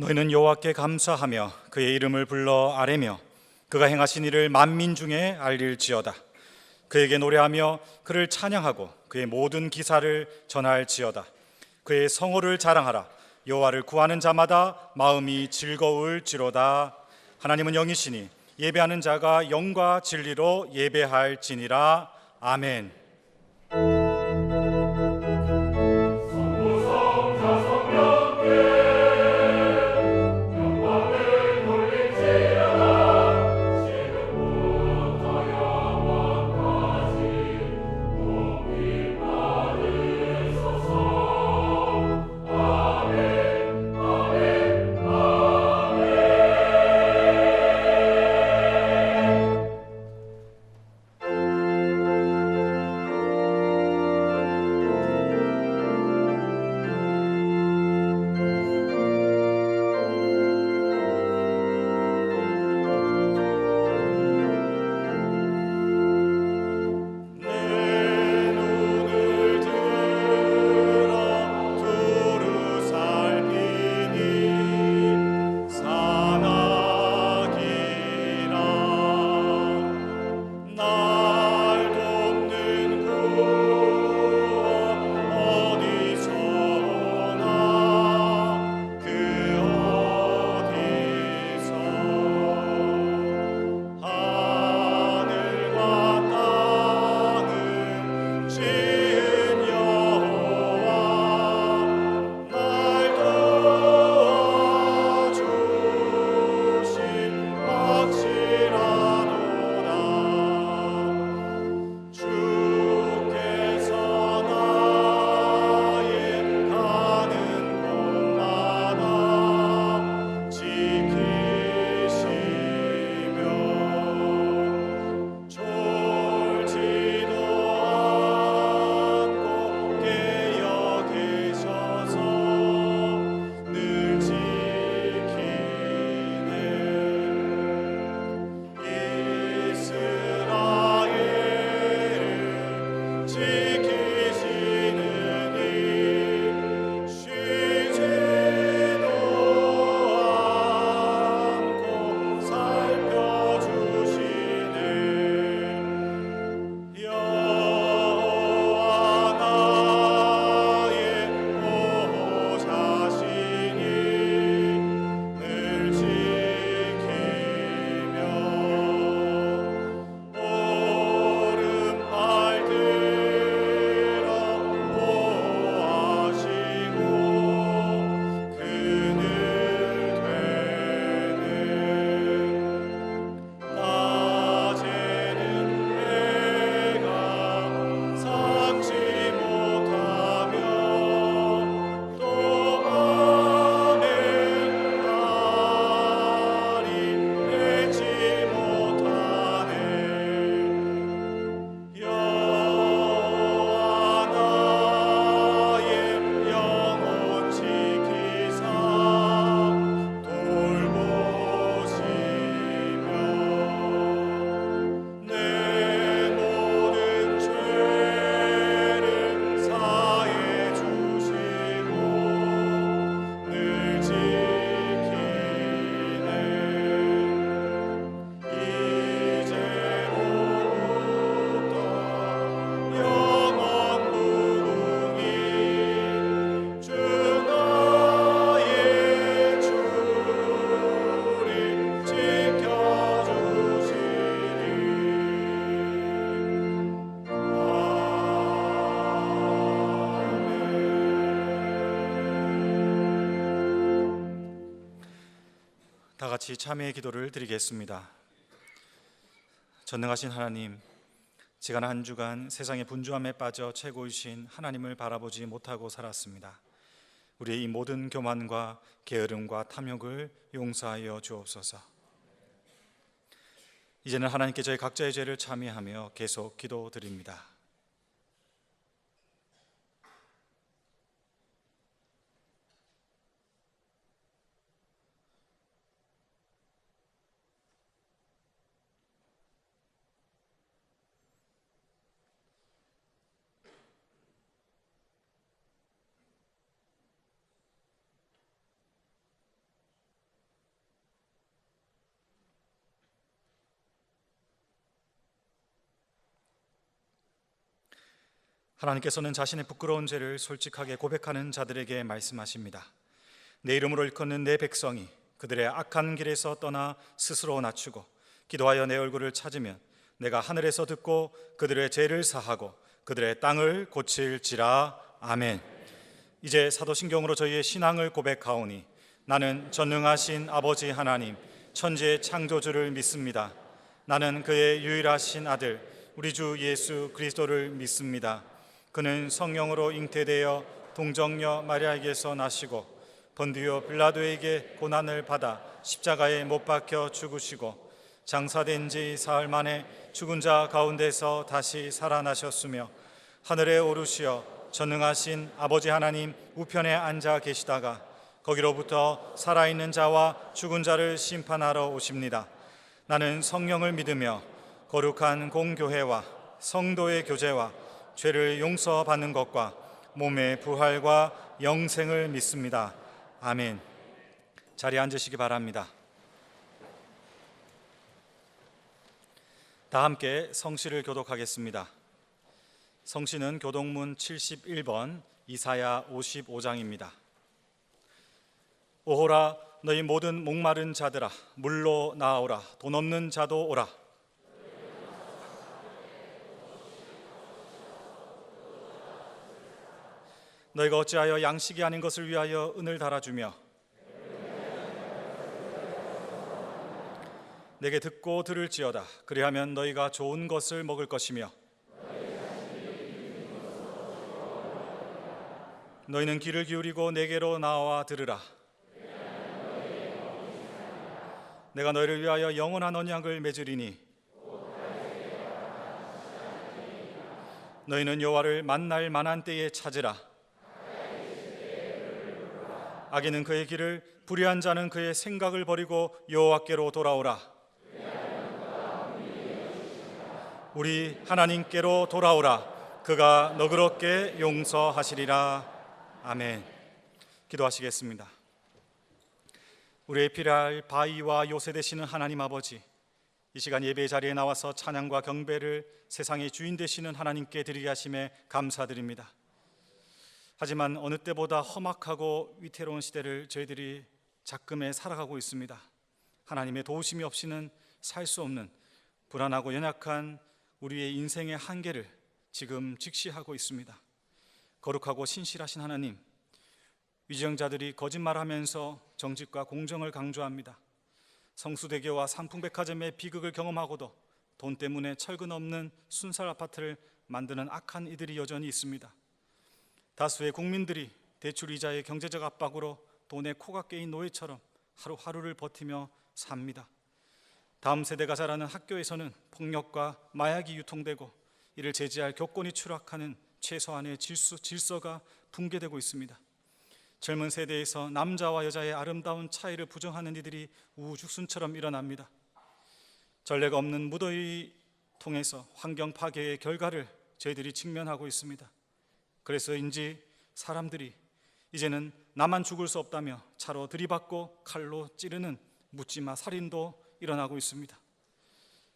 너희는 여호와께 감사하며 그의 이름을 불러 아뢰며 그가 행하신 일을 만민 중에 알릴지어다. 그에게 노래하며 그를 찬양하고 그의 모든 기사를 전할지어다. 그의 성호를 자랑하라. 여호와를 구하는 자마다 마음이 즐거울지로다. 하나님은 영이시니 예배하는 자가 영과 진리로 예배할지니라. 아멘. 다 같이 참회의 기도를 드리겠습니다. 전능하신 하나님, 지난 한 주간 세상의 분주함에 빠져 최고이신 하나님을 바라보지 못하고 살았습니다. 우리의 이 모든 교만과 게으름과 탐욕을 용서하여 주옵소서. 이제는 하나님께 저희 각자의 죄를 참회하며 계속 기도드립니다. 하나님께서는 자신의 부끄러운 죄를 솔직하게 고백하는 자들에게 말씀하십니다. 내 이름으로 일컫는 내 백성이 그들의 악한 길에서 떠나 스스로 낮추고 기도하여 내 얼굴을 찾으면 내가 하늘에서 듣고 그들의 죄를 사하고 그들의 땅을 고칠지라. 아멘. 이제 사도신경으로 저희의 신앙을 고백하오니 나는 전능하신 아버지 하나님 천지의 창조주를 믿습니다. 나는 그의 유일하신 아들 우리 주 예수 그리스도를 믿습니다. 그는 성령으로 잉태되어 동정녀 마리아에게서 나시고 번디오 빌라도에게 고난을 받아 십자가에 못 박혀 죽으시고 장사된 지 사흘 만에 죽은 자 가운데서 다시 살아나셨으며 하늘에 오르시어 전능하신 아버지 하나님 우편에 앉아 계시다가 거기로부터 살아있는 자와 죽은 자를 심판하러 오십니다. 나는 성령을 믿으며 거룩한 공교회와 성도의 교제와 죄를 용서받는 것과 몸의 부활과 영생을 믿습니다. 아멘. 자리에 앉으시기 바랍니다. 다 함께 성시를 교독하겠습니다. 성시는 교독문 71번, 이사야 55장입니다. 오호라 너희 모든 목마른 자들아 물로 나오라. 돈 없는 자도 오라. 너희가 어찌하여 양식이 아닌 것을 위하여 은을 달아주며 내게 듣고 들을지어다. 그리하면 너희가 좋은 것을 먹을 것이며 너희는 귀를 기울이고 내게로 나와 들으라. 내가 너희를 위하여 영원한 언약을 맺으리니 너희는 여호와를 만날 만한 때에 찾으라. 악인은 그의 길을, 불의한 자는 그의 생각을 버리고 여호와께로 돌아오라. 우리 하나님께로 돌아오라. 그가 너그럽게 용서하시리라. 아멘. 기도하시겠습니다. 우리의 필요할 바위와 요새 되시는 하나님 아버지, 이 시간 예배 자리에 나와서 찬양과 경배를 세상의 주인 되시는 하나님께 드리게 하심에 감사드립니다. 하지만 어느 때보다 험악하고 위태로운 시대를 저희들이 작금에 살아가고 있습니다. 하나님의 도우심이 없이는 살 수 없는 불안하고 연약한 우리의 인생의 한계를 지금 직시하고 있습니다. 거룩하고 신실하신 하나님, 위정자들이 거짓말하면서 정직과 공정을 강조합니다. 성수대교와 상풍백화점의 비극을 경험하고도 돈 때문에 철근 없는 순살 아파트를 만드는 악한 이들이 여전히 있습니다. 다수의 국민들이 대출 이자의 경제적 압박으로 돈에 코가 깨인 노예처럼 하루하루를 버티며 삽니다. 다음 세대가 자라는 학교에서는 폭력과 마약이 유통되고 이를 제지할 교권이 추락하는 최소한의 질서가 붕괴되고 있습니다. 젊은 세대에서 남자와 여자의 아름다운 차이를 부정하는 이들이 우후죽순처럼 일어납니다. 전례가 없는 무더위 통해서 환경 파괴의 결과를 저희들이 직면하고 있습니다. 그래서인지 사람들이 이제는 나만 죽을 수 없다며 차로 들이받고 칼로 찌르는 묻지마 살인도 일어나고 있습니다.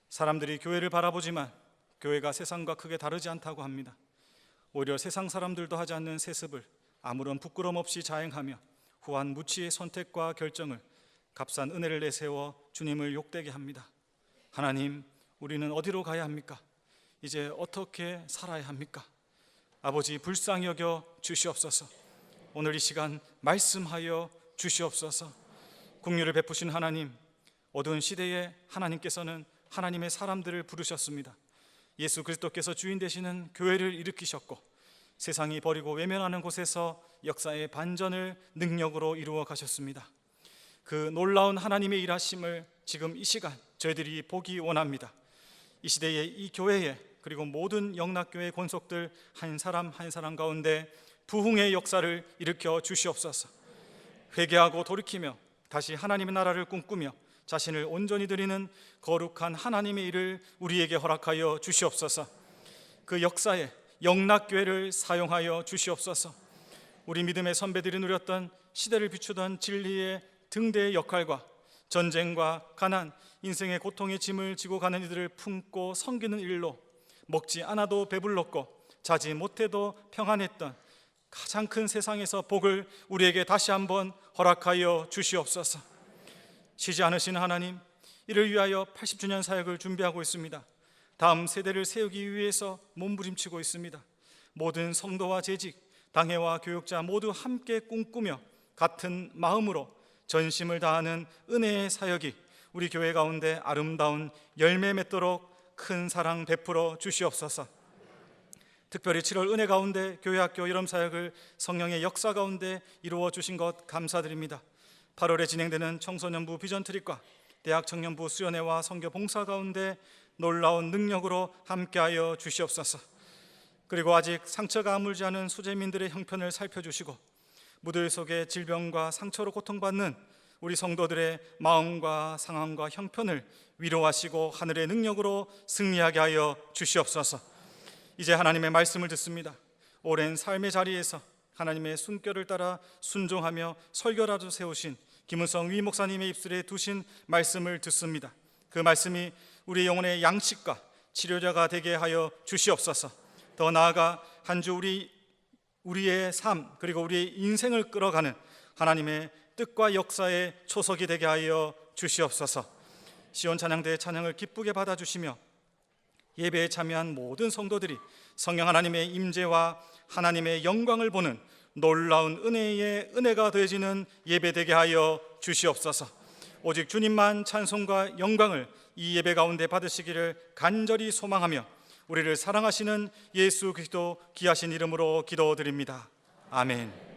사람들이 교회를 바라보지만 교회가 세상과 크게 다르지 않다고 합니다. 오히려 세상 사람들도 하지 않는 세습을 아무런 부끄럼 없이 자행하며 후한 무치의 선택과 결정을 값싼 은혜를 내세워 주님을 욕되게 합니다. 하나님, 우리는 어디로 가야 합니까? 이제 어떻게 살아야 합니까? 아버지, 불쌍히 여겨 주시옵소서. 오늘 이 시간 말씀하여 주시옵소서. 긍휼을 베푸신 하나님, 어두운 시대에 하나님께서는 하나님의 사람들을 부르셨습니다. 예수 그리스도께서 주인 되시는 교회를 일으키셨고 세상이 버리고 외면하는 곳에서 역사의 반전을 능력으로 이루어 가셨습니다. 그 놀라운 하나님의 일하심을 지금 이 시간 저희들이 보기 원합니다. 이 시대에 이 교회에 그리고 모든 영락교회 권속들 한 사람 한 사람 가운데 부흥의 역사를 일으켜 주시옵소서. 회개하고 돌이키며 다시 하나님의 나라를 꿈꾸며 자신을 온전히 드리는 거룩한 하나님의 일을 우리에게 허락하여 주시옵소서. 그 역사에 영락교회를 사용하여 주시옵소서. 우리 믿음의 선배들이 누렸던 시대를 비추던 진리의 등대의 역할과 전쟁과 가난, 인생의 고통의 짐을 지고 가는 이들을 품고 섬기는 일로 먹지 않아도 배불렀고 자지 못해도 평안했던 가장 큰 세상에서 복을 우리에게 다시 한번 허락하여 주시옵소서. 쉬지 않으시는 하나님, 이를 위하여 80주년 사역을 준비하고 있습니다. 다음 세대를 세우기 위해서 몸부림치고 있습니다. 모든 성도와 재직, 당회와 교육자 모두 함께 꿈꾸며 같은 마음으로 전심을 다하는 은혜의 사역이 우리 교회 가운데 아름다운 열매 맺도록 큰 사랑 베풀어 주시옵소서. 특별히 7월 은혜 가운데 교회학교 이름 사역을 성령의 역사 가운데 이루어 주신 것 감사드립니다. 8월에 진행되는 청소년부 비전 트립과 대학 청년부 수련회와 선교 봉사 가운데 놀라운 능력으로 함께하여 주시옵소서. 그리고 아직 상처가 아물지 않은 수재민들의 형편을 살펴주시고 무들 속에 질병과 상처로 고통받는 우리 성도들의 마음과 상황과 형편을 위로하시고 하늘의 능력으로 승리하게 하여 주시옵소서. 이제 하나님의 말씀을 듣습니다. 오랜 삶의 자리에서 하나님의 숨결을 따라 순종하며 설교라도 세우신 김은성 위 목사님의 입술에 두신 말씀을 듣습니다. 그 말씀이 우리 영혼의 양식과 치료자가 되게 하여 주시옵소서. 더 나아가 한 주 우리의 삶 그리고 우리의 인생을 끌어가는 하나님의 뜻과 역사의 초석이 되게 하여 주시옵소서. 시온 찬양대의 찬양을 기쁘게 받아주시며 예배에 참여한 모든 성도들이 성령 하나님의 임재와 하나님의 영광을 보는 놀라운 은혜의 은혜가 더해지는 예배 되게 하여 주시옵소서. 오직 주님만 찬송과 영광을 이 예배 가운데 받으시기를 간절히 소망하며 우리를 사랑하시는 예수 그리스도 귀하신 이름으로 기도드립니다. 아멘.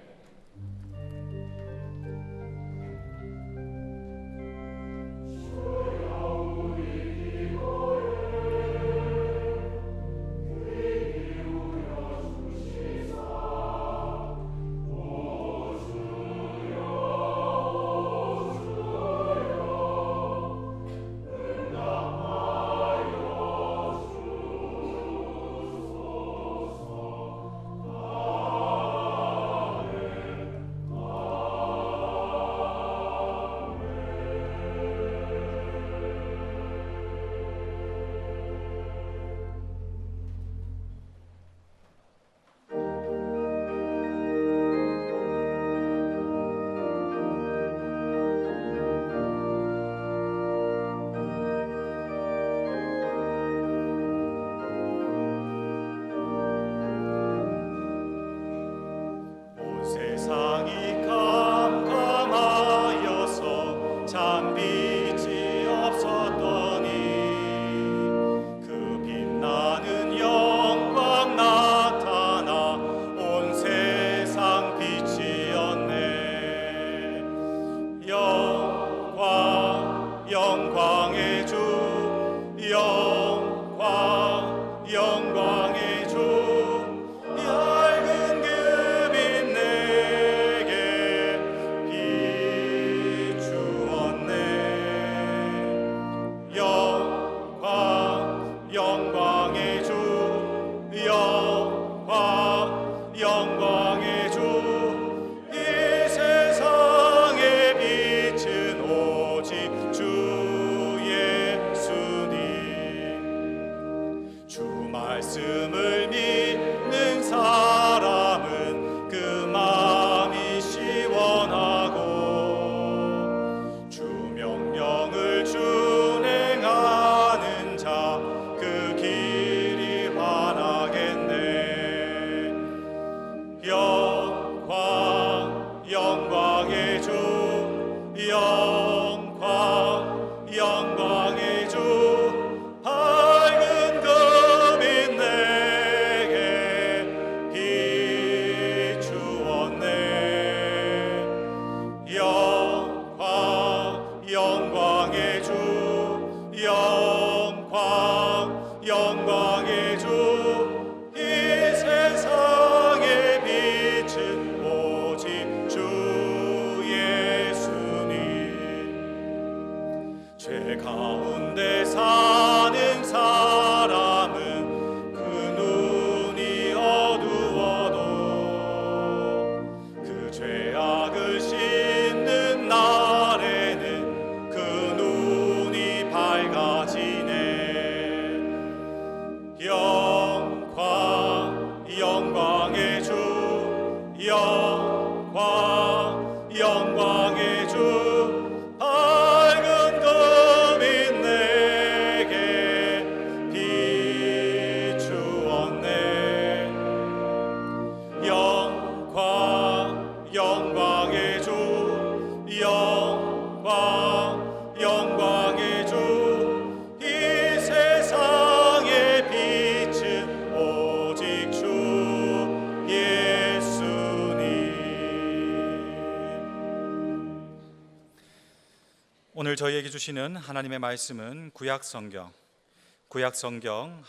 오늘 저희에게 주시는 하나님의 말씀은 구약성경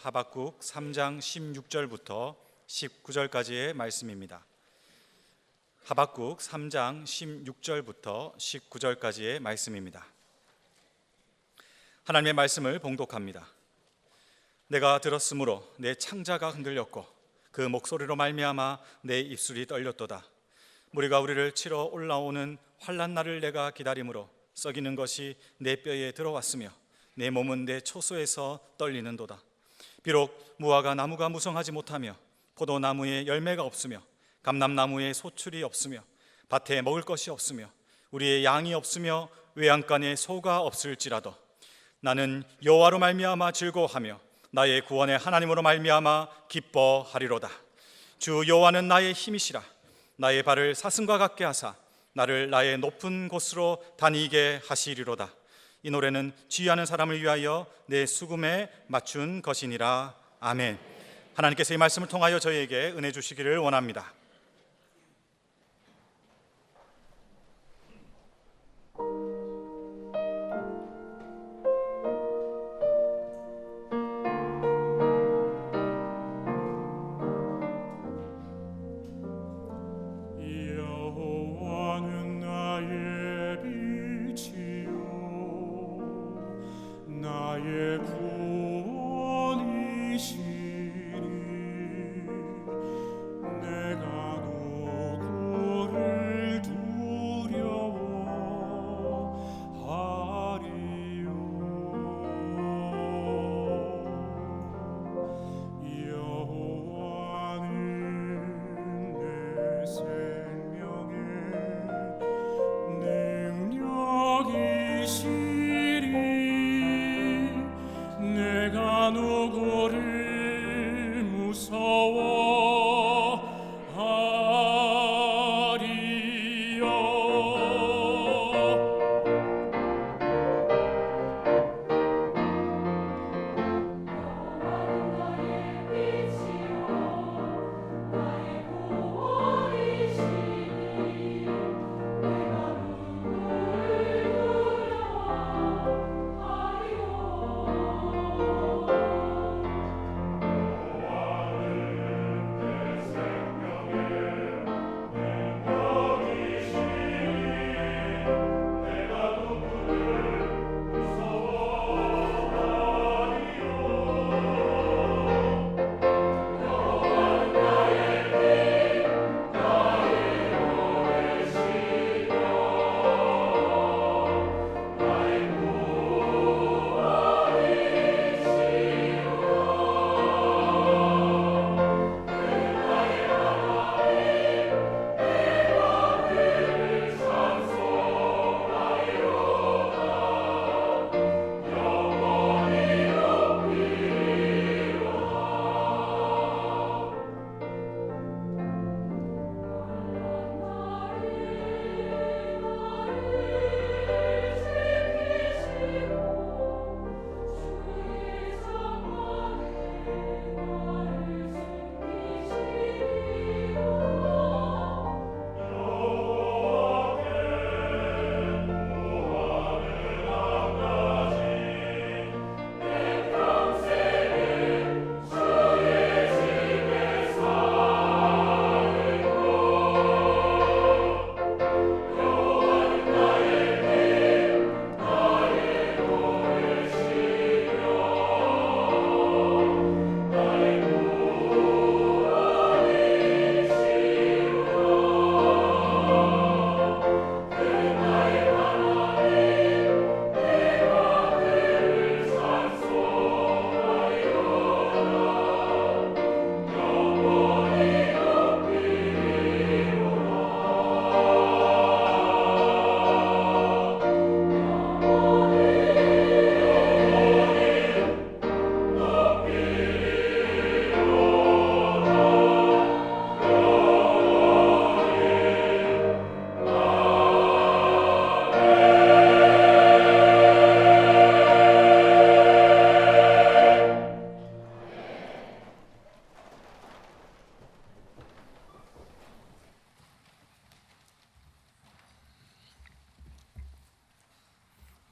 하박국 3장 16절부터 19절까지의 말씀입니다. 하박국 3장 16절부터 19절까지의 말씀입니다. 하나님의 말씀을 봉독합니다. 내가 들었으므로 내 창자가 흔들렸고 그 목소리로 말미암아 내 입술이 떨렸도다. 무리가 우리를 치러 올라오는 환난 날을 내가 기다림으로 썩이는 것이 내 뼈에 들어왔으며 내 몸은 내 초소에서 떨리는도다. 비록 무화과 나무가 무성하지 못하며 포도나무에 열매가 없으며 감람나무에 소출이 없으며 밭에 먹을 것이 없으며 우리의 양이 없으며 외양간에 소가 없을지라도 나는 여호와로 말미암아 즐거워하며 나의 구원의 하나님으로 말미암아 기뻐하리로다. 주 여호와는 나의 힘이시라. 나의 발을 사슴과 같게 하사 나를 나의 높은 곳으로 다니게 하시리로다. 이 노래는 지휘하는 사람을 위하여 내 수금에 맞춘 것이니라. 아멘. 하나님께서 이 말씀을 통하여 저희에게 은혜 주시기를 원합니다.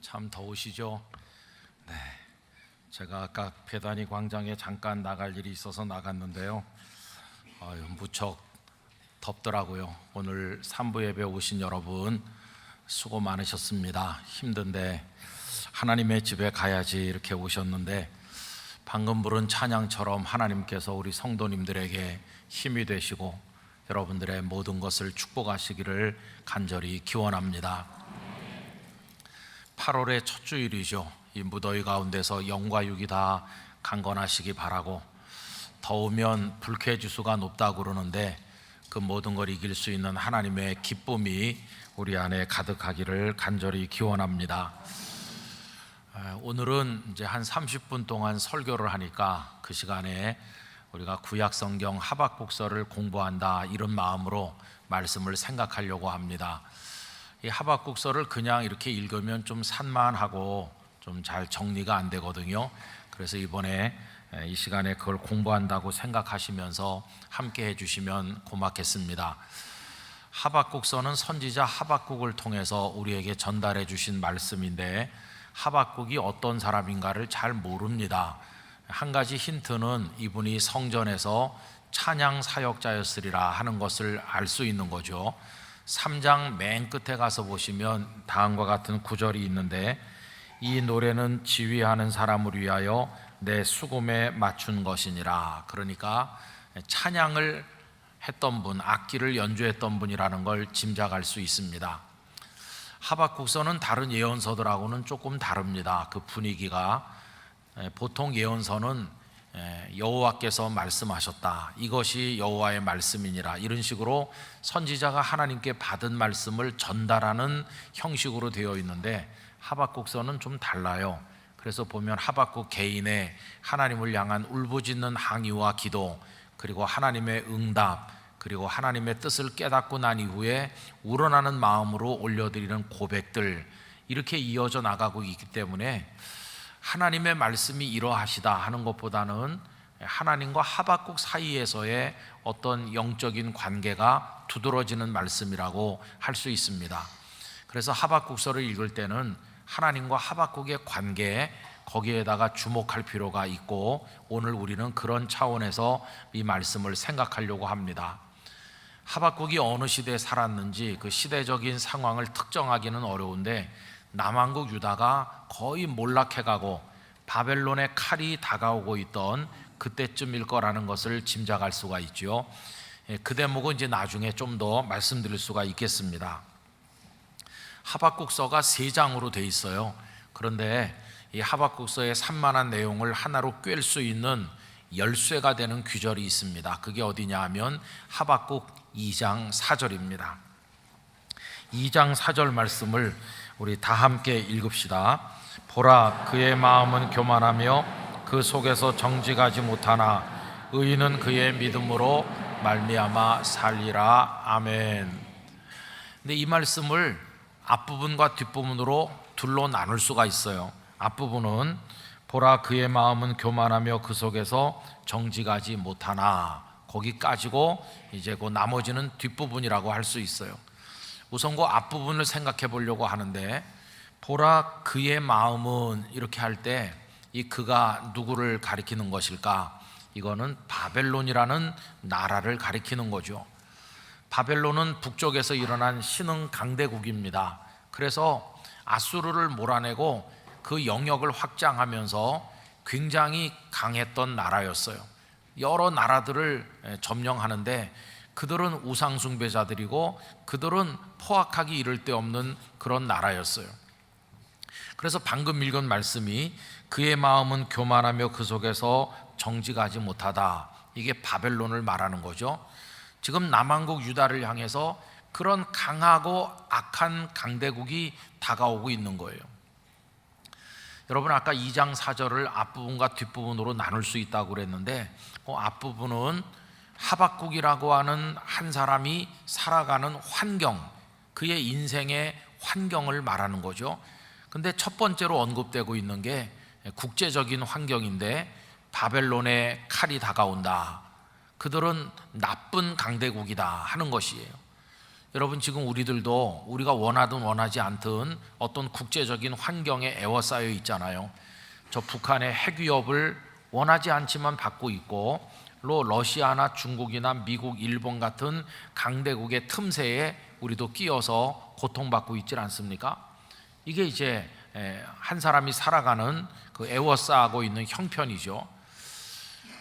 참 더우시죠? 네, 제가 아까 배단위 광장에 잠깐 나갈 일이 있어서 나갔는데요. 무척 덥더라고요. 오늘 3부 예배 오신 여러분 수고 많으셨습니다. 힘든데 하나님의 집에 가야지 이렇게 오셨는데, 방금 부른 찬양처럼 하나님께서 우리 성도님들에게 힘이 되시고 여러분들의 모든 것을 축복하시기를 간절히 기원합니다. 8월의 첫 주일이죠. 이 무더위 가운데서 영과 육이 다 강건하시기 바라고, 더우면 불쾌지수가 높다고 그러는데 그 모든 걸 이길 수 있는 하나님의 기쁨이 우리 안에 가득하기를 간절히 기원합니다. 오늘은 이제 한 30분 동안 설교를 하니까 그 시간에 우리가 구약 성경 하박국서를 공부한다, 이런 마음으로 말씀을 생각하려고 합니다. 이 하박국서를 그냥 이렇게 읽으면 좀 산만하고 좀 잘 정리가 안 되거든요. 그래서 이번에 이 시간에 그걸 공부한다고 생각하시면서 함께 해주시면 고맙겠습니다. 하박국서는 선지자 하박국을 통해서 우리에게 전달해 주신 말씀인데, 하박국이 어떤 사람인가를 잘 모릅니다. 한 가지 힌트는 이분이 성전에서 찬양 사역자였으리라 하는 것을 알 수 있는 거죠. 3장 맨 끝에 가서 보시면 다음과 같은 구절이 있는데, 이 노래는 지휘하는 사람을 위하여 내 수금에 맞춘 것이니라. 그러니까 찬양을 했던 분, 악기를 연주했던 분이라는 걸 짐작할 수 있습니다. 하박국서는 다른 예언서들하고는 조금 다릅니다. 그 분위기가, 보통 예언서는 여호와께서 말씀하셨다, 이것이 여호와의 말씀이니라, 이런 식으로 선지자가 하나님께 받은 말씀을 전달하는 형식으로 되어 있는데, 하박국서는 좀 달라요. 그래서 보면 하박국 개인의 하나님을 향한 울부짖는 항의와 기도, 그리고 하나님의 응답, 그리고 하나님의 뜻을 깨닫고 난 이후에 우러나는 마음으로 올려드리는 고백들, 이렇게 이어져 나가고 있기 때문에 하나님의 말씀이 이러하시다 하는 것보다는 하나님과 하박국 사이에서의 어떤 영적인 관계가 두드러지는 말씀이라고 할 수 있습니다. 그래서 하박국서를 읽을 때는 하나님과 하박국의 관계, 거기에다가 주목할 필요가 있고, 오늘 우리는 그런 차원에서 이 말씀을 생각하려고 합니다. 하박국이 어느 시대에 살았는지 그 시대적인 상황을 특정하기는 어려운데, 남왕국 유다가 거의 몰락해가고 바벨론의 칼이 다가오고 있던 그때쯤일 거라는 것을 짐작할 수가 있죠. 그 대목은 이제 나중에 좀 더 말씀드릴 수가 있겠습니다. 하박국서가 3장으로 돼 있어요. 그런데 이 하박국서의 산만한 내용을 하나로 꿰을 수 있는 열쇠가 되는 규절이 있습니다. 그게 어디냐 하면 하박국 2장 4절입니다. 2장 4절 말씀을 우리 다 함께 읽읍시다. 보라, 그의 마음은 교만하며 그 속에서 정직하지 못하나 의인은 그의 믿음으로 말미암아 살리라. 아멘. 근데 이 말씀을 앞부분과 뒷부분으로 둘로 나눌 수가 있어요. 앞부분은 보라, 그의 마음은 교만하며 그 속에서 정직하지 못하나, 거기까지고 이제 그 나머지는 뒷부분이라고 할 수 있어요. 우선 그 앞부분을 생각해 보려고 하는데, 보라 그의 마음은, 이렇게 할 때 이 그가 누구를 가리키는 것일까? 이거는 바벨론이라는 나라를 가리키는 거죠. 바벨론은 북쪽에서 일어난 신흥 강대국입니다. 그래서 아수르를 몰아내고 그 영역을 확장하면서 굉장히 강했던 나라였어요. 여러 나라들을 점령하는데 그들은 우상숭배자들이고 그들은 포악하기 이를 데 없는 그런 나라였어요. 그래서 방금 읽은 말씀이 그의 마음은 교만하며 그 속에서 정직하지 못하다, 이게 바벨론을 말하는 거죠. 지금 남왕국 유다를 향해서 그런 강하고 악한 강대국이 다가오고 있는 거예요. 여러분, 아까 2장 4절을 앞부분과 뒷부분으로 나눌 수 있다고 그랬는데, 앞부분은 하박국이라고 하는 한 사람이 살아가는 환경, 그의 인생의 환경을 말하는 거죠. 근데 첫 번째로 언급되고 있는 게 국제적인 환경인데, 바벨론의 칼이 다가온다, 그들은 나쁜 강대국이다 하는 것이에요. 여러분, 지금 우리들도 우리가 원하든 원하지 않든 어떤 국제적인 환경에 에워싸여 있잖아요. 저 북한의 핵위협을 원하지 않지만 받고 있고, 러시아나 중국이나 미국, 일본 같은 강대국의 틈새에 우리도 끼어서 고통받고 있지 않습니까? 이게 이제 한 사람이 살아가는 그 에워싸고 있는 형편이죠.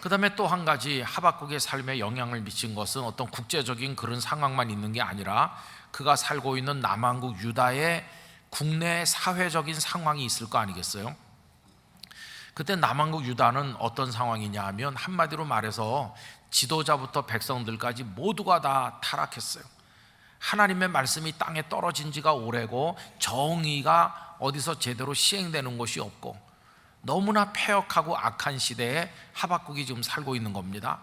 그 다음에 또 한 가지 하박국의 삶에 영향을 미친 것은 어떤 국제적인 그런 상황만 있는 게 아니라 그가 살고 있는 남한국 유다의 국내 사회적인 상황이 있을 거 아니겠어요? 그때 남한국 유다는 어떤 상황이냐 하면 한마디로 말해서 지도자부터 백성들까지 모두가 다 타락했어요. 하나님의 말씀이 땅에 떨어진 지가 오래고 정의가 어디서 제대로 시행되는 곳이 없고 너무나 패역하고 악한 시대에 하박국이 지금 살고 있는 겁니다.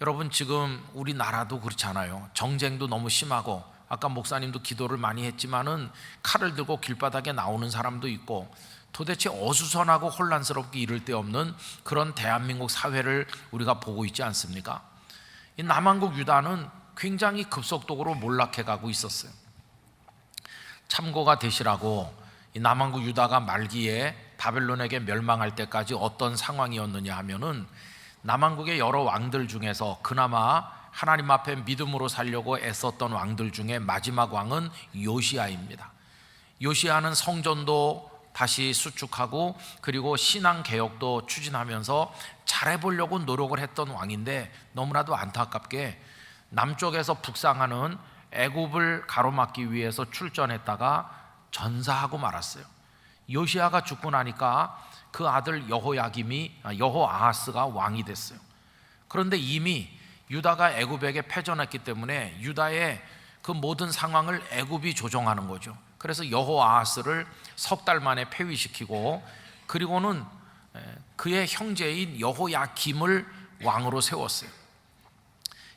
여러분, 지금 우리나라도 그렇잖아요. 정쟁도 너무 심하고, 아까 목사님도 기도를 많이 했지만은 칼을 들고 길바닥에 나오는 사람도 있고, 도대체 어수선하고 혼란스럽게 이를 데 없는 그런 대한민국 사회를 우리가 보고 있지 않습니까? 이 남한국 유다는 굉장히 급속도로 몰락해 가고 있었어요. 참고가 되시라고, 이 남한국 유다가 말기에 바벨론에게 멸망할 때까지 어떤 상황이었느냐 하면은, 남한국의 여러 왕들 중에서 그나마 하나님 앞에 믿음으로 살려고 애썼던 왕들 중에 마지막 왕은 요시야입니다. 요시야는 성전도 다시 수축하고 그리고 신앙 개혁도 추진하면서 잘해보려고 노력을 했던 왕인데, 너무나도 안타깝게 남쪽에서 북상하는 애굽을 가로막기 위해서 출전했다가 전사하고 말았어요. 요시야가 죽고 나니까 그 아들 여호아하스가 왕이 됐어요. 그런데 이미 유다가 애굽에게 패전했기 때문에 유다의 그 모든 상황을 애굽이 조정하는 거죠. 그래서 여호아하스를 석 달 만에 폐위시키고, 그리고는 그의 형제인 여호야김을 왕으로 세웠어요.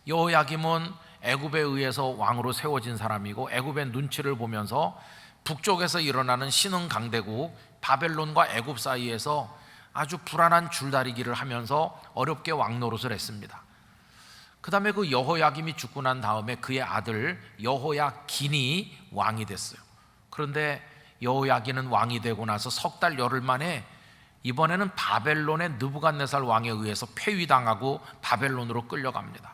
여호야김은 애굽에 의해서 왕으로 세워진 사람이고, 애굽의 눈치를 보면서 북쪽에서 일어나는 신흥 강대국 바벨론과 애굽 사이에서 아주 불안한 줄다리기를 하면서 어렵게 왕 노릇을 했습니다. 그 다음에 그 여호야김이 죽고 난 다음에 그의 아들 여호야긴이 왕이 됐어요. 그런데 여호야긴은 왕이 되고 나서 석 달 열흘 만에 이번에는 바벨론의 느부갓네살 왕에 의해서 폐위당하고 바벨론으로 끌려갑니다.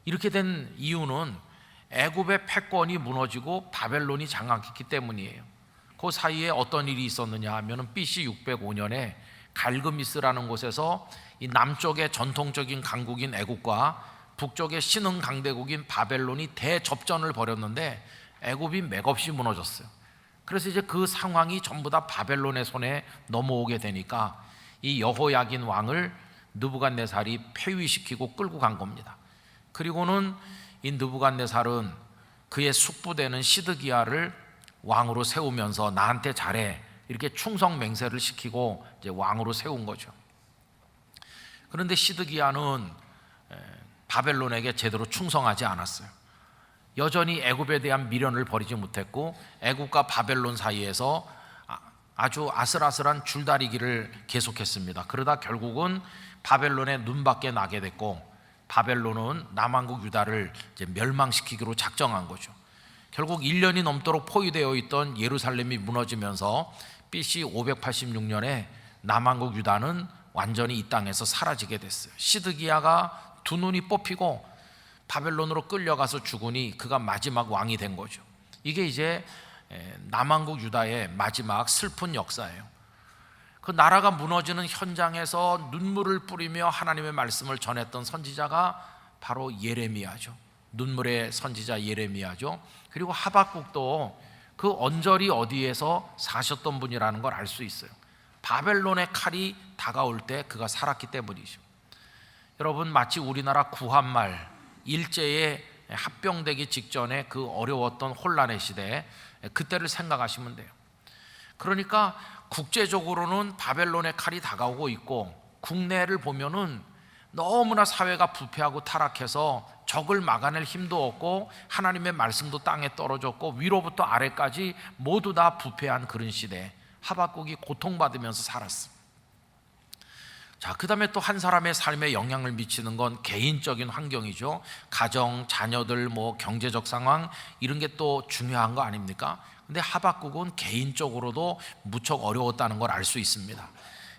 이렇게 된 이유는 애굽의 패권이 무너지고 바벨론이 장악했기 때문이에요. 그 사이에 어떤 일이 있었느냐 하면 BC 605년에 갈그미스라는 곳에서 이 남쪽의 전통적인 강국인 애굽과 북쪽의 신흥 강대국인 바벨론이 대접전을 벌였는데 애굽이 맥없이 무너졌어요. 그래서 이제 그 상황이 전부 다 바벨론의 손에 넘어오게 되니까 이 여호야긴 왕을 느부갓네살이 폐위시키고 끌고 간 겁니다. 그리고는 이 느부갓네살은 그의 숙부되는 시드기야를 왕으로 세우면서 나한테 잘해 이렇게 충성 맹세를 시키고 이제 왕으로 세운 거죠. 그런데 시드기야는 바벨론에게 제대로 충성하지 않았어요. 여전히 애굽에 대한 미련을 버리지 못했고, 애굽과 바벨론 사이에서 아주 아슬아슬한 줄다리기를 계속했습니다. 그러다 결국은 바벨론의 눈밖에 나게 됐고, 바벨론은 남한국 유다를 이제 멸망시키기로 작정한 거죠. 결국 1년이 넘도록 포위되어 있던 예루살렘이 무너지면서 BC 586년에 남한국 유다는 완전히 이 땅에서 사라지게 됐어요. 시드기야가 두 눈이 뽑히고 바벨론으로 끌려가서 죽으니 그가 마지막 왕이 된 거죠. 이게 이제 남한국 유다의 마지막 슬픈 역사예요. 그 나라가 무너지는 현장에서 눈물을 뿌리며 하나님의 말씀을 전했던 선지자가 바로 예레미야죠. 눈물의 선지자 예레미야죠. 그리고 하박국도 그 언저리 어디에서 사셨던 분이라는 걸 알 수 있어요. 바벨론의 칼이 다가올 때 그가 살았기 때문이죠. 여러분, 마치 우리나라 구한말 일제에 합병되기 직전에 그 어려웠던 혼란의 시대, 그때를 생각하시면 돼요. 그러니까 국제적으로는 바벨론의 칼이 다가오고 있고, 국내를 보면은 너무나 사회가 부패하고 타락해서 적을 막아낼 힘도 없고 하나님의 말씀도 땅에 떨어졌고 위로부터 아래까지 모두 다 부패한 그런 시대, 하박국이 고통받으면서 살았습니다. 자, 그 다음에 또 한 사람의 삶에 영향을 미치는 건 개인적인 환경이죠. 가정, 자녀들, 경제적 상황, 이런 게 또 중요한 거 아닙니까? 근데 하박국은 개인적으로도 무척 어려웠다는 걸 알 수 있습니다.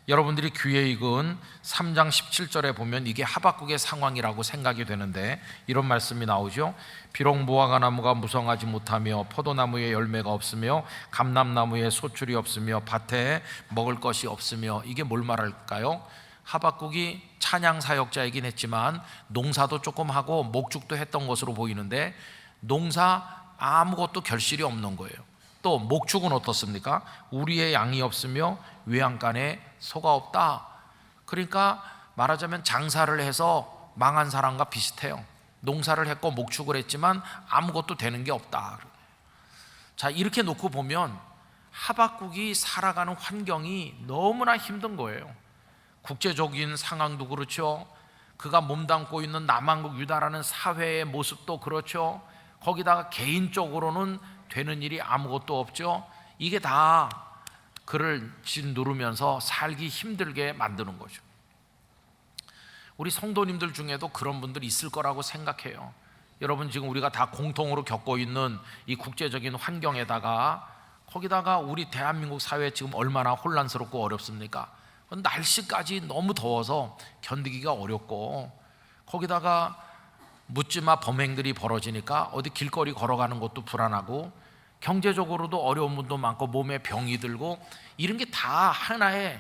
여러분들이 귀에 익은 3장 17절에 보면 이게 하박국의 상황이라고 생각이 되는데 이런 말씀이 나오죠. 비록 무화과 나무가 무성하지 못하며 포도나무에 열매가 없으며 감람나무에 소출이 없으며 밭에 먹을 것이 없으며, 이게 뭘 말할까요? 하박국이 찬양 사역자이긴 했지만 농사도 조금 하고 목축도 했던 것으로 보이는데 농사 아무것도 결실이 없는 거예요. 또 목축은 어떻습니까? 우리의 양이 없으며 외양간에 소가 없다. 그러니까 말하자면 장사를 해서 망한 사람과 비슷해요. 농사를 했고 목축을 했지만 아무것도 되는 게 없다. 자, 이렇게 놓고 보면 하박국이 살아가는 환경이 너무나 힘든 거예요. 국제적인 상황도 그렇죠. 그가 몸담고 있는 남한국 유다라는 사회의 모습도 그렇죠. 거기다가 개인적으로는 되는 일이 아무것도 없죠. 이게 다 그를 짓누르면서 살기 힘들게 만드는 거죠. 우리 성도님들 중에도 그런 분들이 있을 거라고 생각해요. 여러분, 지금 우리가 다 공통으로 겪고 있는 이 국제적인 환경에다가 거기다가 우리 대한민국 사회 지금 얼마나 혼란스럽고 어렵습니까? 날씨까지 너무 더워서 견디기가 어렵고, 거기다가 묻지마 범행들이 벌어지니까 어디 길거리 걸어가는 것도 불안하고, 경제적으로도 어려운 분도 많고 몸에 병이 들고, 이런 게 다 하나에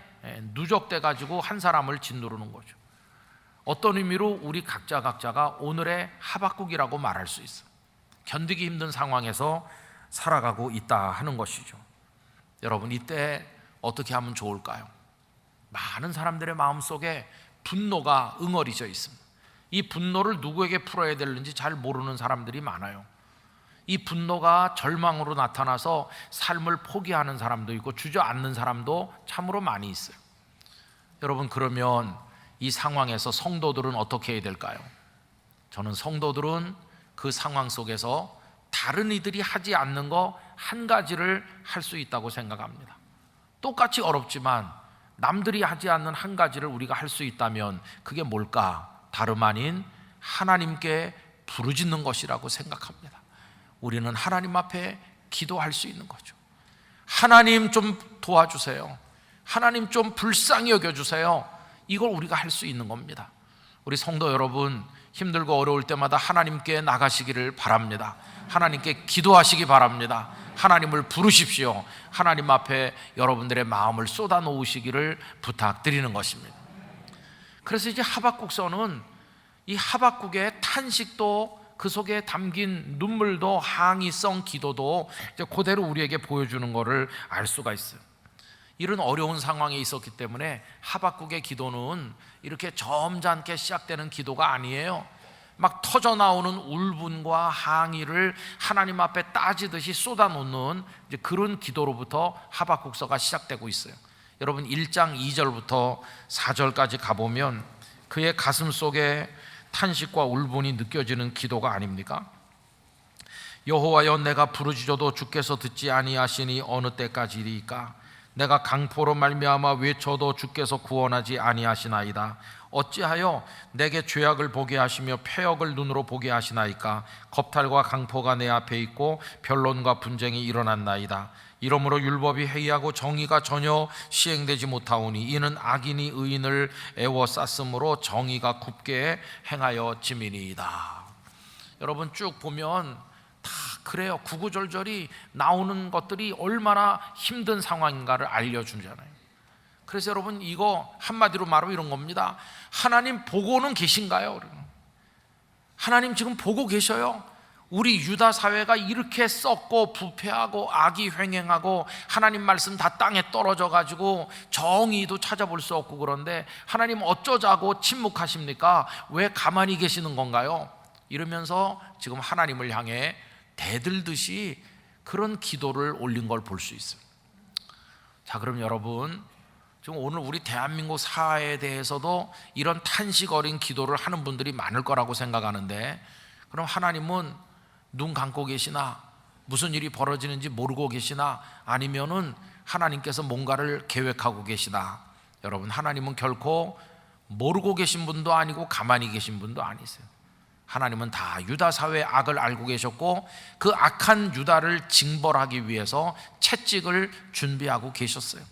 누적돼 가지고 한 사람을 짓누르는 거죠. 어떤 의미로 우리 각자가 오늘의 하박국이라고 말할 수 있어요. 견디기 힘든 상황에서 살아가고 있다 하는 것이죠. 여러분, 이때 어떻게 하면 좋을까요? 많은 사람들의 마음속에 분노가 응어리져 있습니다. 이 분노를 누구에게 풀어야 되는지 잘 모르는 사람들이 많아요. 이 분노가 절망으로 나타나서 삶을 포기하는 사람도 있고 주저앉는 사람도 참으로 많이 있어요. 여러분, 그러면 이 상황에서 성도들은 어떻게 해야 될까요? 저는 성도들은 그 상황 속에서 다른 이들이 하지 않는 거 한 가지를 할 수 있다고 생각합니다. 똑같이 어렵지만 남들이 하지 않는 한 가지를 우리가 할 수 있다면 그게 뭘까? 다름 아닌 하나님께 부르짖는 것이라고 생각합니다. 우리는 하나님 앞에 기도할 수 있는 거죠. 하나님 좀 도와주세요. 하나님 좀 불쌍히 여겨주세요. 이걸 우리가 할 수 있는 겁니다. 우리 성도 여러분, 힘들고 어려울 때마다 하나님께 나가시기를 바랍니다. 하나님께 기도하시기 바랍니다. 하나님을 부르십시오. 하나님 앞에 여러분들의 마음을 쏟아 놓으시기를 부탁드리는 것입니다. 그래서 이제 하박국서는 이 하박국의 탄식도, 그 속에 담긴 눈물도, 항의성 기도도 이제 그대로 우리에게 보여주는 것을 알 수가 있어요. 이런 어려운 상황에 있었기 때문에 하박국의 기도는 이렇게 점잖게 시작되는 기도가 아니에요. 막 터져 나오는 울분과 항의를 하나님 앞에 따지듯이 쏟아놓는 이제 그런 기도로부터 하박국서가 시작되고 있어요. 여러분, 1장 2절부터 4절까지 가보면 그의 가슴 속에 탄식과 울분이 느껴지는 기도가 아닙니까? 여호와여, 내가 부르짖어도 주께서 듣지 아니하시니 어느 때까지리까? 내가 강포로 말미암아 외쳐도 주께서 구원하지 아니하시나이다. 어찌하여 내게 죄악을 보게 하시며 패역을 눈으로 보게 하시나이까? 겁탈과 강포가 내 앞에 있고 변론과 분쟁이 일어났나이다. 이러므로 율법이 해이하고 정의가 전혀 시행되지 못하오니 이는 악인이 의인을 애워쌌으므로 정의가 굽게 행하여 짐이니이다. 여러분, 쭉 보면 다 그래요. 구구절절이 나오는 것들이 얼마나 힘든 상황인가를 알려주잖아요. 그래서 여러분, 이거 한마디로 말하면 이런 겁니다. 하나님 보고는 계신가요? 하나님 지금 보고 계셔요. 우리 유다 사회가 이렇게 썩고 부패하고 악이 횡행하고 하나님 말씀 다 땅에 떨어져 가지고 정의도 찾아볼 수 없고, 그런데 하나님 어쩌자고 침묵하십니까? 왜 가만히 계시는 건가요? 이러면서 지금 하나님을 향해 대들듯이 그런 기도를 올린 걸 볼 수 있어요. 자, 그럼 여러분, 지금 오늘 우리 대한민국 사회에 대해서도 이런 탄식 어린 기도를 하는 분들이 많을 거라고 생각하는데, 그럼 하나님은 눈 감고 계시나? 무슨 일이 벌어지는지 모르고 계시나? 아니면은 하나님께서 뭔가를 계획하고 계시나? 여러분, 하나님은 결코 모르고 계신 분도 아니고 가만히 계신 분도 아니세요. 하나님은 다 유다 사회의 악을 알고 계셨고 그 악한 유다를 징벌하기 위해서 채찍을 준비하고 계셨어요.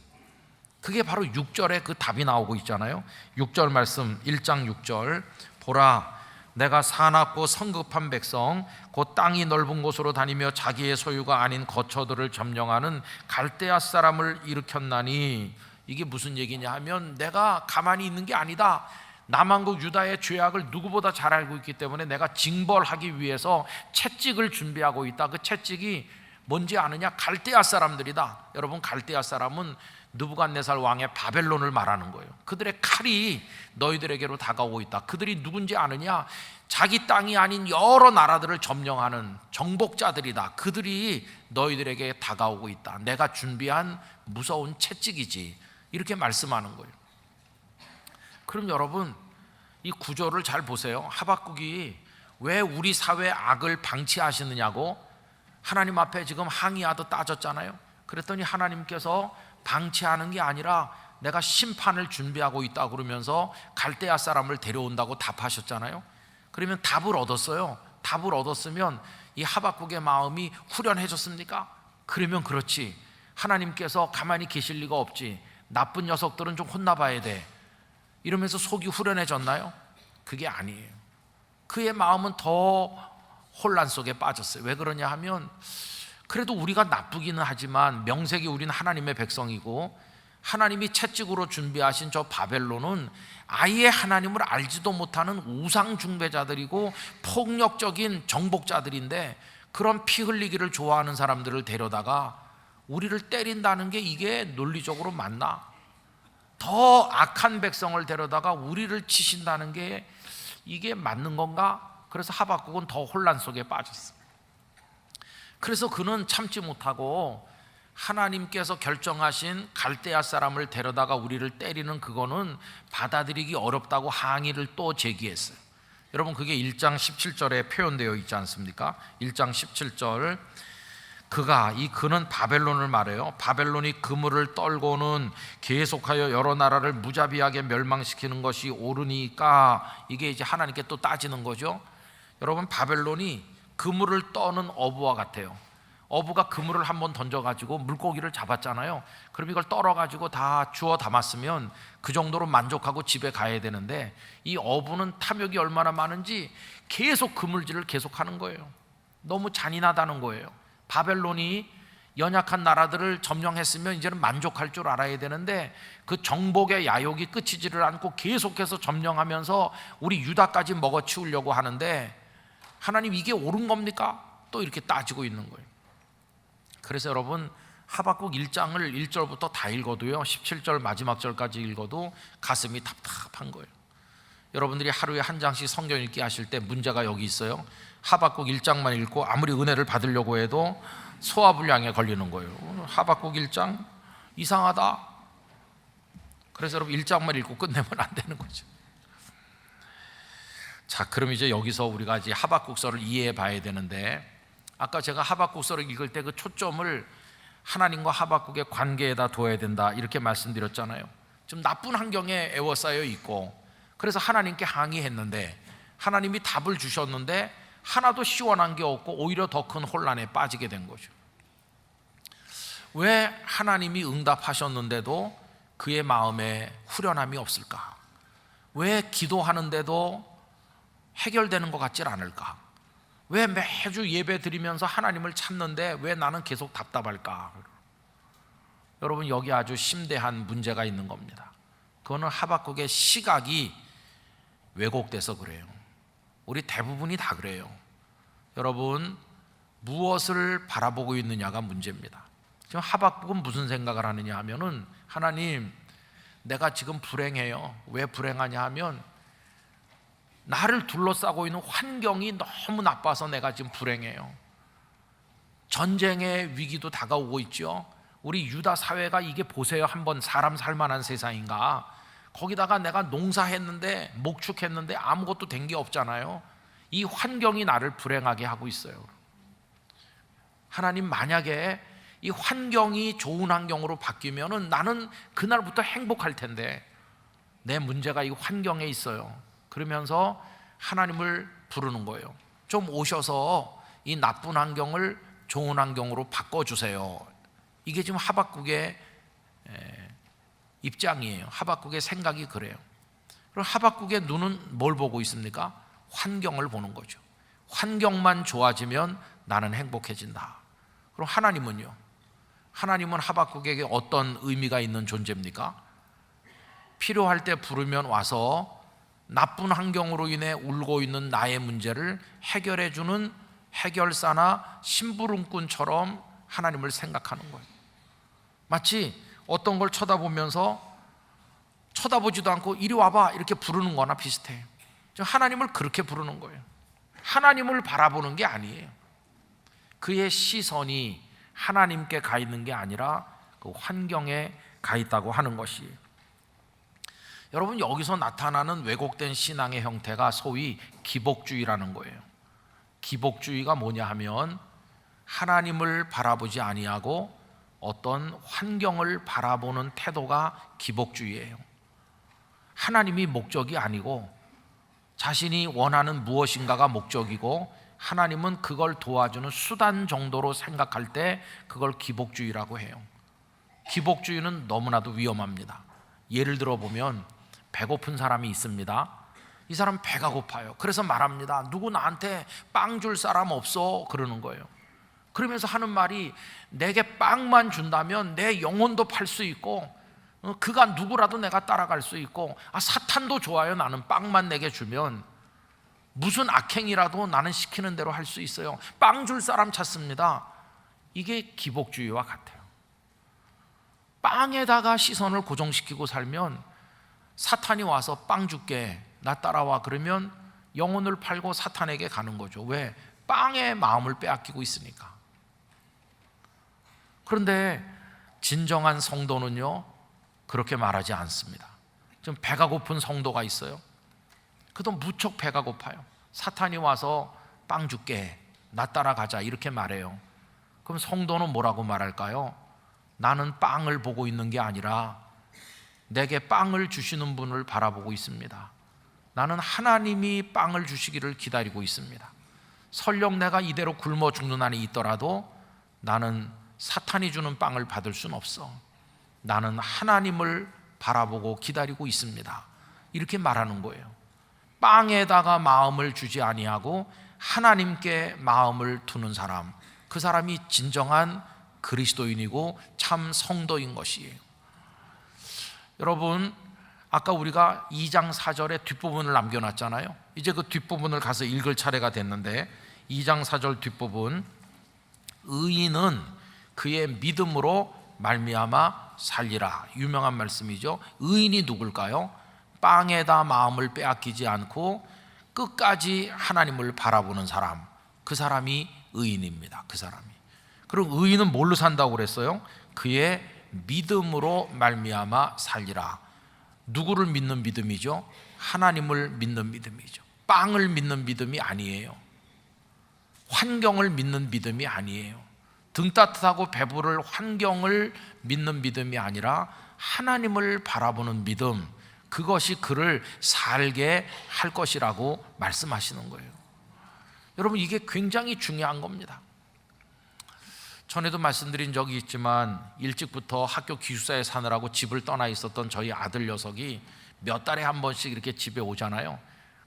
그게 바로 6절에 그 답이 나오고 있잖아요. 6절 말씀 1장 6절 보라 내가 사납고 성급한 백성 곧 땅이 넓은 곳으로 다니며 자기의 소유가 아닌 거처들을 점령하는 갈대아 사람을 일으켰나니 이게 무슨 얘기냐 하면 내가 가만히 있는 게 아니다. 남한국 유다의 죄악을 누구보다 잘 알고 있기 때문에 내가 징벌하기 위해서 채찍을 준비하고 있다. 그 채찍이 뭔지 아느냐? 갈대아 사람들이다. 여러분 갈대아 사람은 느부갓네살 왕의 바벨론을 말하는 거예요. 그들의 칼이 너희들에게로 다가오고 있다. 그들이 누군지 아느냐? 자기 땅이 아닌 여러 나라들을 점령하는 정복자들이다. 그들이 너희들에게 다가오고 있다. 내가 준비한 무서운 채찍이지. 이렇게 말씀하는 거예요. 그럼 여러분 이 구조를 잘 보세요. 하박국이 왜 우리 사회의 악을 방치하시느냐고 하나님 앞에 지금 항의하듯 따졌잖아요. 그랬더니 하나님께서 방치하는 게 아니라 내가 심판을 준비하고 있다 그러면서 갈대아 사람을 데려온다고 답하셨잖아요. 그러면 답을 얻었어요. 답을 얻었으면 이 하박국의 마음이 후련해졌습니까? 그러면 그렇지. 하나님께서 가만히 계실 리가 없지. 나쁜 녀석들은 좀 혼나봐야 돼. 이러면서 속이 후련해졌나요? 그게 아니에요. 그의 마음은 더 혼란 속에 빠졌어요. 왜 그러냐 하면 그래도 우리가 나쁘기는 하지만 명색이 우리는 하나님의 백성이고 하나님이 채찍으로 준비하신 저 바벨론은 아예 하나님을 알지도 못하는 우상 숭배자들이고 폭력적인 정복자들인데 그런 피 흘리기를 좋아하는 사람들을 데려다가 우리를 때린다는 게 이게 논리적으로 맞나? 더 악한 백성을 데려다가 우리를 치신다는 게 이게 맞는 건가? 그래서 하박국은 더 혼란 속에 빠졌어요. 그래서 그는 참지 못하고 하나님께서 결정하신 갈대아 사람을 데려다가 우리를 때리는 그거는 받아들이기 어렵다고 항의를 또 제기했어요. 여러분 그게 1장 17절에 표현되어 있지 않습니까? 1장 17절 그는 바벨론을 말해요. 바벨론이 그물을 떨고는 계속하여 여러 나라를 무자비하게 멸망시키는 것이 옳으니까 이게 이제 하나님께 또 따지는 거죠. 여러분 바벨론이 그물을 떠는 어부와 같아요. 어부가 그물을 한번 던져가지고 물고기를 잡았잖아요. 그럼 이걸 떨어가지고 다 주워 담았으면 그 정도로 만족하고 집에 가야 되는데 이 어부는 탐욕이 얼마나 많은지 계속 그물질을 계속하는 거예요. 너무 잔인하다는 거예요. 바벨론이 연약한 나라들을 점령했으면 이제는 만족할 줄 알아야 되는데 그 정복의 야욕이 끝이지를 않고 계속해서 점령하면서 우리 유다까지 먹어치우려고 하는데 하나님 이게 옳은 겁니까? 또 이렇게 따지고 있는 거예요. 그래서 여러분 하박국 1장을 1절부터 다 읽어도요 17절 마지막 절까지 읽어도 가슴이 답답한 거예요. 여러분들이 하루에 한 장씩 성경 읽기 하실 때 문제가 여기 있어요. 하박국 1장만 읽고 아무리 은혜를 받으려고 해도 소화불량에 걸리는 거예요. 하박국 1장 이상하다. 그래서 여러분 1장만 읽고 끝내면 안 되는 거죠. 자, 그럼 이제 여기서 우리가 이제 하박국서를 이해해 봐야 되는데 아까 제가 하박국서를 읽을 때 그 초점을 하나님과 하박국의 관계에다 둬야 된다 이렇게 말씀드렸잖아요. 좀 나쁜 환경에 에워싸여 있고 그래서 하나님께 항의했는데 하나님이 답을 주셨는데 하나도 시원한 게 없고 오히려 더 큰 혼란에 빠지게 된 거죠. 왜 하나님이 응답하셨는데도 그의 마음에 후련함이 없을까? 왜 기도하는데도 해결되는 것 같질 않을까? 왜 매주 예배 드리면서 하나님을 찾는데 왜 나는 계속 답답할까? 여러분 여기 아주 심대한 문제가 있는 겁니다. 그거는 하박국의 시각이 왜곡돼서 그래요. 우리 대부분이 다 그래요. 여러분 무엇을 바라보고 있느냐가 문제입니다. 지금 하박국은 무슨 생각을 하느냐 하면은 하나님 내가 지금 불행해요. 왜 불행하냐 하면 나를 둘러싸고 있는 환경이 너무 나빠서 내가 지금 불행해요. 전쟁의 위기도 다가오고 있죠. 우리 유다 사회가 이게 보세요. 한번 사람 살만한 세상인가. 거기다가 내가 농사했는데 목축했는데 아무것도 된 게 없잖아요. 이 환경이 나를 불행하게 하고 있어요. 하나님 만약에 이 환경이 좋은 환경으로 바뀌면은 나는 그날부터 행복할 텐데 내 문제가 이 환경에 있어요. 그러면서 하나님을 부르는 거예요. 좀 오셔서 이 나쁜 환경을 좋은 환경으로 바꿔주세요. 이게 지금 하박국의 입장이에요. 하박국의 생각이 그래요. 그럼 하박국의 눈은 뭘 보고 있습니까? 환경을 보는 거죠. 환경만 좋아지면 나는 행복해진다. 그럼 하나님은요? 하나님은 하박국에게 어떤 의미가 있는 존재입니까? 필요할 때 부르면 와서 나쁜 환경으로 인해 울고 있는 나의 문제를 해결해 주는 해결사나 심부름꾼처럼 하나님을 생각하는 거예요. 마치 어떤 걸 쳐다보면서 쳐다보지도 않고 이리 와봐 이렇게 부르는 거나 비슷해요. 하나님을 그렇게 부르는 거예요. 하나님을 바라보는 게 아니에요. 그의 시선이 하나님께 가 있는 게 아니라 그 환경에 가 있다고 하는 것이에요. 여러분, 여기서 나타나는 왜곡된 신앙의 형태가 소위 기복주의라는 거예요. 기복주의가 뭐냐 하면 하나님을 바라보지 아니하고 어떤 환경을 바라보는 태도가 기복주의예요. 하나님이 목적이 아니고 자신이 원하는 무엇인가가 목적이고 하나님은 그걸 도와주는 수단 정도로 생각할 때 그걸 기복주의라고 해요. 기복주의는 너무나도 위험합니다. 예를 들어 보면 배고픈 사람이 있습니다. 이 사람 배가 고파요. 그래서 말합니다. 누구 나한테 빵 줄 사람 없어? 그러는 거예요. 그러면서 하는 말이 내게 빵만 준다면 내 영혼도 팔 수 있고 그가 누구라도 내가 따라갈 수 있고 사탄도 좋아요. 나는 빵만 내게 주면 무슨 악행이라도 나는 시키는 대로 할 수 있어요. 빵 줄 사람 찾습니다. 이게 기복주의와 같아요. 빵에다가 시선을 고정시키고 살면 사탄이 와서 빵 줄게 나 따라와 그러면 영혼을 팔고 사탄에게 가는 거죠. 왜? 빵에 마음을 빼앗기고 있으니까. 그런데 진정한 성도는요 그렇게 말하지 않습니다. 좀 배가 고픈 성도가 있어요. 그도 무척 배가 고파요. 사탄이 와서 빵 줄게 나 따라가자 이렇게 말해요. 그럼 성도는 뭐라고 말할까요? 나는 빵을 보고 있는 게 아니라 내게 빵을 주시는 분을 바라보고 있습니다. 나는 하나님이 빵을 주시기를 기다리고 있습니다. 설령 내가 이대로 굶어 죽는 한이 있더라도 나는 사탄이 주는 빵을 받을 수는 없어. 나는 하나님을 바라보고 기다리고 있습니다. 이렇게 말하는 거예요. 빵에다가 마음을 주지 아니하고 하나님께 마음을 두는 사람, 그 사람이 진정한 그리스도인이고 참 성도인 것이에요. 여러분, 아까 우리가 2장 4절의 뒷부분을 남겨놨잖아요. 이제 그 뒷부분을 가서 읽을 차례가 됐는데 2장 4절 뒷부분, 의인은 그의 믿음으로 말미암아 살리라. 유명한 말씀이죠. 의인이 누굴까요? 빵에다 마음을 빼앗기지 않고 끝까지 하나님을 바라보는 사람, 그 사람이 의인입니다. 그 사람이. 그럼 의인은 뭘로 산다고 그랬어요? 그의 믿음으로 말미암아 살리라. 누구를 믿는 믿음이죠? 하나님을 믿는 믿음이죠. 빵을 믿는 믿음이 아니에요. 환경을 믿는 믿음이 아니에요. 등 따뜻하고 배부를 환경을 믿는 믿음이 아니라 하나님을 바라보는 믿음, 그것이 그를 살게 할 것이라고 말씀하시는 거예요. 여러분, 이게 굉장히 중요한 겁니다. 전에도 말씀드린 적이 있지만 일찍부터 학교 기숙사에 사느라고 집을 떠나 있었던 저희 아들 녀석이 몇 달에 한 번씩 이렇게 집에 오잖아요.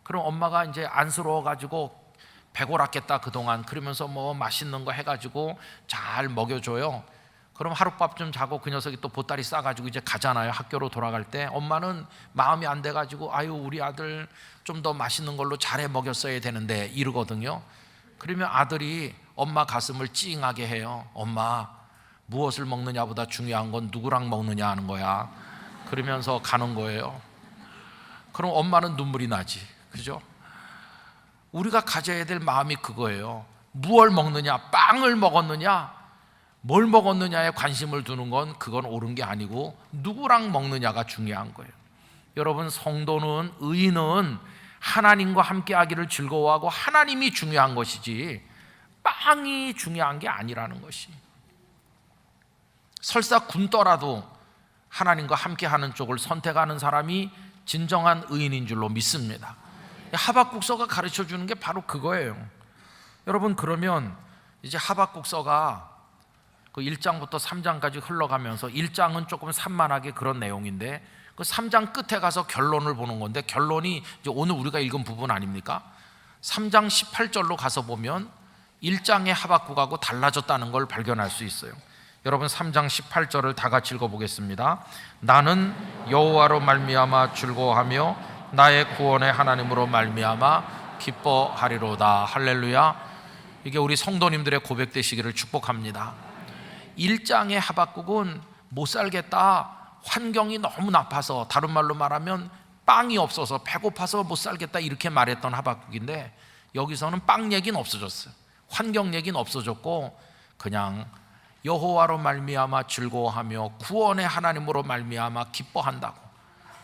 그럼 엄마가 이제 안쓰러워가지고 배고팠겠다 그동안, 그러면서 뭐 맛있는 거 해가지고 잘 먹여줘요. 그럼 하룻밤 좀 자고 그 녀석이 또 보따리 싸가지고 이제 가잖아요. 학교로 돌아갈 때 엄마는 마음이 안 돼가지고 아유 우리 아들 좀 더 맛있는 걸로 잘해 먹였어야 되는데 이러거든요. 그러면 아들이 엄마 가슴을 찡하게 해요. 엄마, 무엇을 먹느냐보다 중요한 건 누구랑 먹느냐 하는 거야. 그러면서 가는 거예요. 그럼 엄마는 눈물이 나지, 그죠? 우리가 가져야 될 마음이 그거예요. 무엇을 먹느냐, 빵을 먹었느냐, 뭘 먹었느냐에 관심을 두는 건 그건 옳은 게 아니고 누구랑 먹느냐가 중요한 거예요. 여러분, 성도는, 의인은 하나님과 함께하기를 즐거워하고 하나님이 중요한 것이지 빵이 중요한 게 아니라는 것이. 설사 굶더라도 하나님과 함께하는 쪽을 선택하는 사람이 진정한 의인인 줄로 믿습니다. 하박국서가 가르쳐 주는 게 바로 그거예요. 여러분, 그러면 이제 하박국서가 그 1장부터 3장까지 흘러가면서 1장은 조금 산만하게 그런 내용인데 그 3장 끝에 가서 결론을 보는 건데, 결론이 이제 오늘 우리가 읽은 부분 아닙니까? 3장 18절로 가서 보면 1장의 하박국하고 달라졌다는 걸 발견할 수 있어요. 여러분, 3장 18절을 다 같이 읽어보겠습니다. 나는 여호와로 말미암아 즐거워하며 나의 구원의 하나님으로 말미암아 기뻐하리로다. 할렐루야. 이게 우리 성도님들의 고백되시기를 축복합니다. 1장의 하박국은 못 살겠다, 환경이 너무 나빠서, 다른 말로 말하면 빵이 없어서 배고파서 못 살겠다 이렇게 말했던 하박국인데, 여기서는 빵 얘기는 없어졌어요. 환경 얘기는 없어졌고 그냥 여호와로 말미암아 즐거워하며 구원의 하나님으로 말미암아 기뻐한다고,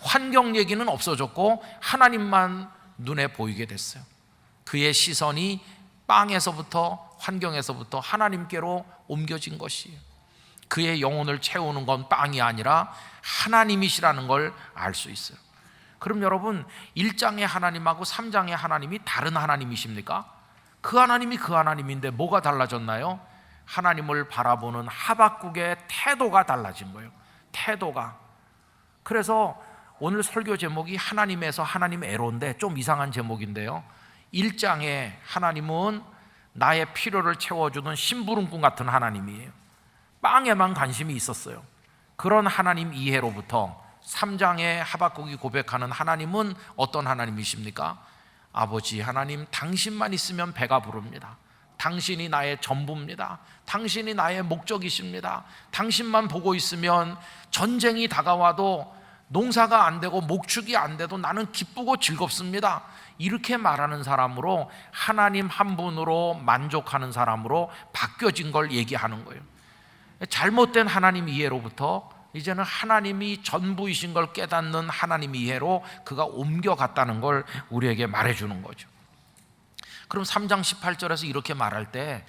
환경 얘기는 없어졌고 하나님만 눈에 보이게 됐어요. 그의 시선이 빵에서부터, 환경에서부터 하나님께로 옮겨진 것이에요. 그의 영혼을 채우는 건 빵이 아니라 하나님이시라는 걸 알 수 있어요. 그럼 여러분, 1장의 하나님하고 3장의 하나님이 다른 하나님이십니까? 그 하나님이 그 하나님인데 뭐가 달라졌나요? 하나님을 바라보는 하박국의 태도가 달라진 거예요. 태도가. 그래서 오늘 설교 제목이 하나님에서 하나님애로인데 좀 이상한 제목인데요, 1장에 하나님은 나의 필요를 채워주는 심부름꾼 같은 하나님이에요. 빵에만 관심이 있었어요. 그런 하나님 이해로부터 3장의 하박국이 고백하는 하나님은 어떤 하나님이십니까? 아버지 하나님, 당신만 있으면 배가 부릅니다. 당신이 나의 전부입니다. 당신이 나의 목적이십니다. 당신만 보고 있으면 전쟁이 다가와도, 농사가 안 되고 목축이 안 돼도 나는 기쁘고 즐겁습니다. 이렇게 말하는 사람으로, 하나님 한 분으로 만족하는 사람으로 바뀌어진 걸 얘기하는 거예요. 잘못된 하나님 이해로부터 이제는 하나님이 전부이신 걸 깨닫는 하나님 이해로 그가 옮겨갔다는 걸 우리에게 말해주는 거죠. 그럼 3장 18절에서 이렇게 말할 때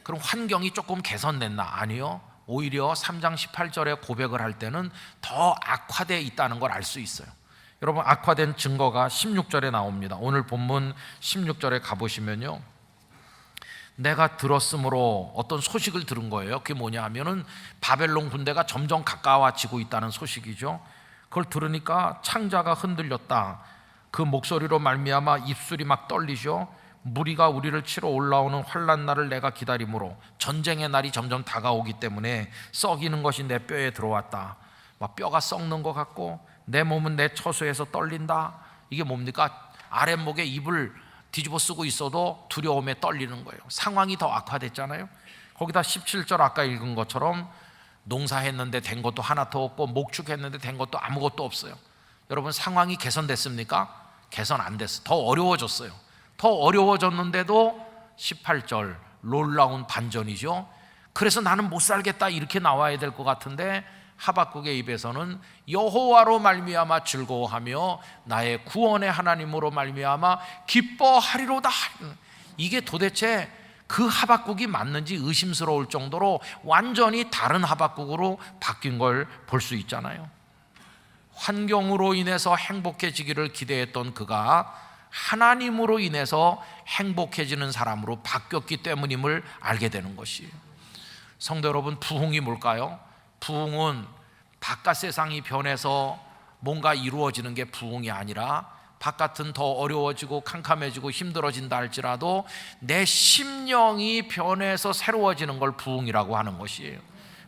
그럼 환경이 조금 개선됐나? 아니요. 오히려 3장 18절에 고백을 할 때는 더 악화되어 있다는 걸 알 수 있어요. 여러분, 악화된 증거가 16절에 나옵니다. 오늘 본문 16절에 가보시면요, 내가 들었으므로, 어떤 소식을 들은 거예요. 그게 뭐냐 하면은 바벨론 군대가 점점 가까워지고 있다는 소식이죠. 그걸 들으니까 창자가 흔들렸다. 그 목소리로 말미암아 입술이 막 떨리죠. 무리가 우리를 치러 올라오는 환난 날을 내가 기다림으로, 전쟁의 날이 점점 다가오기 때문에 썩이는 것이 내 뼈에 들어왔다. 막 뼈가 썩는 것 같고 내 몸은 내 처소에서 떨린다. 이게 뭡니까? 아랫목에 입을 뒤집어 쓰고 있어도 두려움에 떨리는 거예요. 상황이 더 악화됐잖아요. 거기다 17절 아까 읽은 것처럼 농사했는데 된 것도 하나도 없고 목축했는데 된 것도 아무것도 없어요. 여러분, 상황이 개선됐습니까? 개선 안 됐어요. 더 어려워졌어요. 더 어려워졌는데도 18절 놀라운 반전이죠. 그래서 나는 못 살겠다 이렇게 나와야 될 것 같은데 하박국의 입에서는 여호와로 말미암아 즐거워하며 나의 구원의 하나님으로 말미암아 기뻐하리로다. 이게 도대체 그 하박국이 맞는지 의심스러울 정도로 완전히 다른 하박국으로 바뀐 걸 볼 수 있잖아요. 환경으로 인해서 행복해지기를 기대했던 그가 하나님으로 인해서 행복해지는 사람으로 바뀌었기 때문임을 알게 되는 것이에요. 성도 여러분, 부흥이 뭘까요? 부흥은 바깥 세상이 변해서 뭔가 이루어지는 게 부흥이 아니라, 바깥은 더 어려워지고 캄캄해지고 힘들어진다 할지라도 내 심령이 변해서 새로워지는 걸 부흥이라고 하는 것이에요.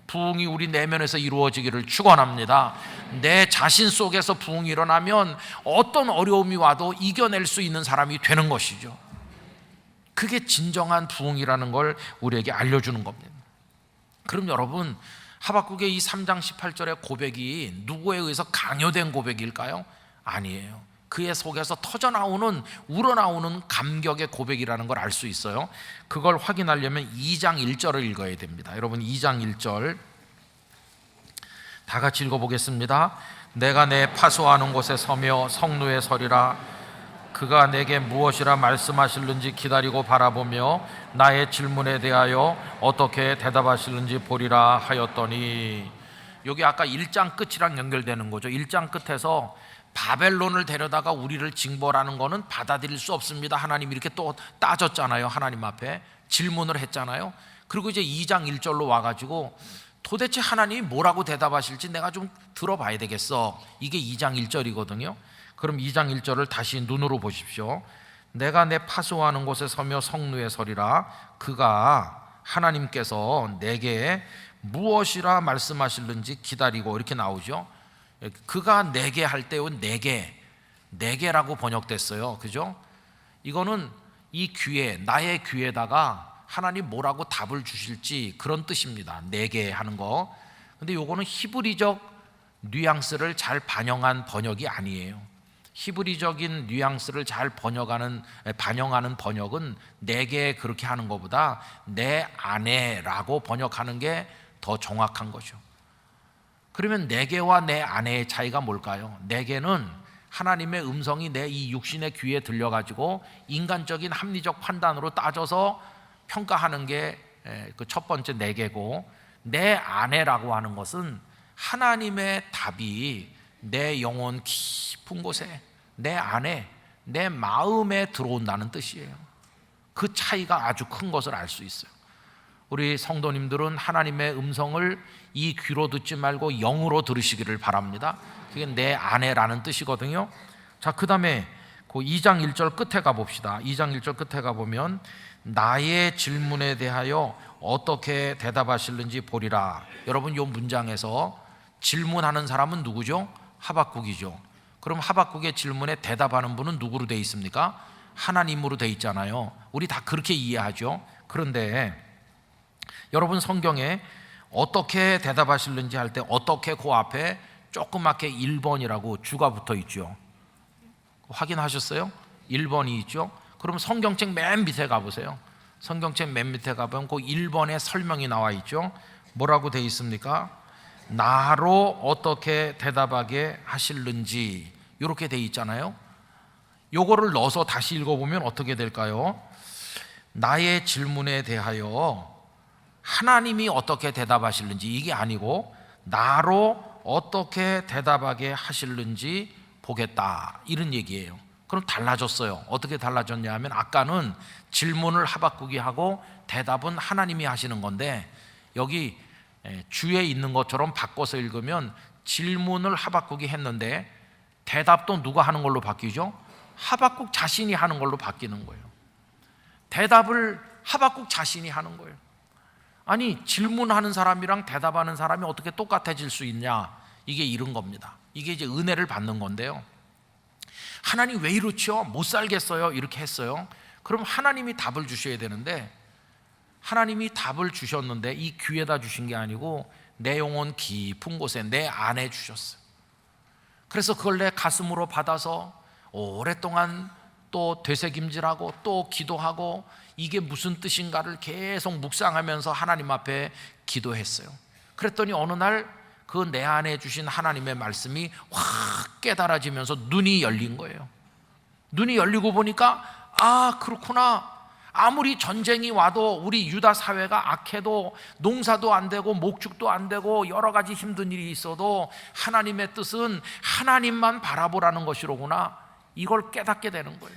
부흥이 우리 내면에서 이루어지기를 축원합니다. 내 자신 속에서 부흥이 일어나면 어떤 어려움이 와도 이겨낼 수 있는 사람이 되는 것이죠. 그게 진정한 부흥이라는 걸 우리에게 알려주는 겁니다. 그럼 여러분, 하박국의 이 3장 18절의 고백이 누구에 의해서 강요된 고백일까요? 아니에요. 그의 속에서 터져나오는, 우러나오는 감격의 고백이라는 걸 알 수 있어요. 그걸 확인하려면 2장 1절을 읽어야 됩니다. 여러분, 2장 1절 다 같이 읽어보겠습니다. 내가 내 파수하는 곳에 서며 성루에 서리라. 그가 내게 무엇이라 말씀하실는지 기다리고 바라보며 나의 질문에 대하여 어떻게 대답하실는지 보리라 하였더니, 여기 아까 1장 끝이랑 연결되는 거죠. 1장 끝에서 바벨론을 데려다가 우리를 징벌하는 거는 받아들일 수 없습니다. 하나님 이렇게 또 따졌잖아요. 하나님 앞에 질문을 했잖아요. 그리고 이제 2장 1절로 와가지고 도대체 하나님이 뭐라고 대답하실지 내가 좀 들어봐야 되겠어. 이게 2장 1절이거든요. 그럼 2장 1절을 다시 눈으로 보십시오. 내가 내 파수하는 곳에 서며 성루에 서리라. 그가 하나님께서 내게 무엇이라 말씀하실는지 기다리고, 이렇게 나오죠. 그가 내게 할 때요, 내게라고 번역됐어요. 그죠? 이거는 이 귀에, 나의 귀에다가 하나님 뭐라고 답을 주실지 그런 뜻입니다. 내게 하는 거. 근데 요거는 히브리적 뉘앙스를 잘 반영한 번역이 아니에요. 히브리적인 뉘앙스를 잘 반영하는 번역은 내게 그렇게 하는 것보다 내 아내라고 번역하는 게 더 정확한 거죠. 그러면 내게와 내 아내의 차이가 뭘까요? 내게는 하나님의 음성이 내 이 육신의 귀에 들려가지고 인간적인 합리적 판단으로 따져서 평가하는 게 그 첫 번째 내게고, 내 아내라고 하는 것은 하나님의 답이 내 영혼 깊은 곳에, 내 안에, 내 마음에 들어온다는 뜻이에요. 그 차이가 아주 큰 것을 알 수 있어요. 우리 성도님들은 하나님의 음성을 이 귀로 듣지 말고 영으로 들으시기를 바랍니다. 그게 내 아내라는 뜻이거든요. 자, 그 다음에 그 2장 1절 끝에 가봅시다. 2장 1절 끝에 가보면 나의 질문에 대하여 어떻게 대답하실는지 보리라. 여러분, 이 문장에서 질문하는 사람은 누구죠? 하박국이죠. 그럼 하박국의 질문에 대답하는 분은 누구로 되어 있습니까? 하나님으로 되어 있잖아요. 우리 다 그렇게 이해하죠. 그런데 여러분, 성경에 어떻게 대답하실는지 할 때 어떻게 그 앞에 조그맣게 1번이라고 주가 붙어 있죠. 확인하셨어요? 1번이 있죠. 그럼 성경책 맨 밑에 가보세요. 성경책 맨 밑에 가보면 그 1번에 설명이 나와 있죠. 뭐라고 되어 있습니까? 나로 어떻게 대답하게 하실는지, 이렇게 되어 있잖아요. 요거를 넣어서 다시 읽어보면 어떻게 될까요? 나의 질문에 대하여 하나님이 어떻게 대답하실는지, 이게 아니고 나로 어떻게 대답하게 하실는지 보겠다, 이런 얘기예요. 그럼 달라졌어요. 어떻게 달라졌냐 하면, 아까는 질문을 하박국이 하고 대답은 하나님이 하시는 건데, 여기 주에 있는 것처럼 바꿔서 읽으면 질문을 하박국이 했는데 대답도 누가 하는 걸로 바뀌죠? 하박국 자신이 하는 걸로 바뀌는 거예요. 대답을 하박국 자신이 하는 거예요. 아니, 질문하는 사람이랑 대답하는 사람이 어떻게 똑같아질 수 있냐? 이게 이런 겁니다. 이게 이제 은혜를 받는 건데요. 하나님 왜 이렇죠? 못 살겠어요. 이렇게 했어요. 그럼 하나님이 답을 주셔야 되는데, 하나님이 답을 주셨는데 이 귀에다 주신 게 아니고 내 영혼 깊은 곳에, 내 안에 주셨어요. 그래서 그걸 내 가슴으로 받아서 오랫동안 또 되새김질하고 또 기도하고 이게 무슨 뜻인가를 계속 묵상하면서 하나님 앞에 기도했어요. 그랬더니 어느 날 그 내 안에 주신 하나님의 말씀이 확 깨달아지면서 눈이 열린 거예요. 눈이 열리고 보니까, 아, 그렇구나. 아무리 전쟁이 와도 우리 유다 사회가 악해도 농사도 안 되고 목축도 안 되고 여러 가지 힘든 일이 있어도 하나님의 뜻은 하나님만 바라보라는 것이로구나, 이걸 깨닫게 되는 거예요.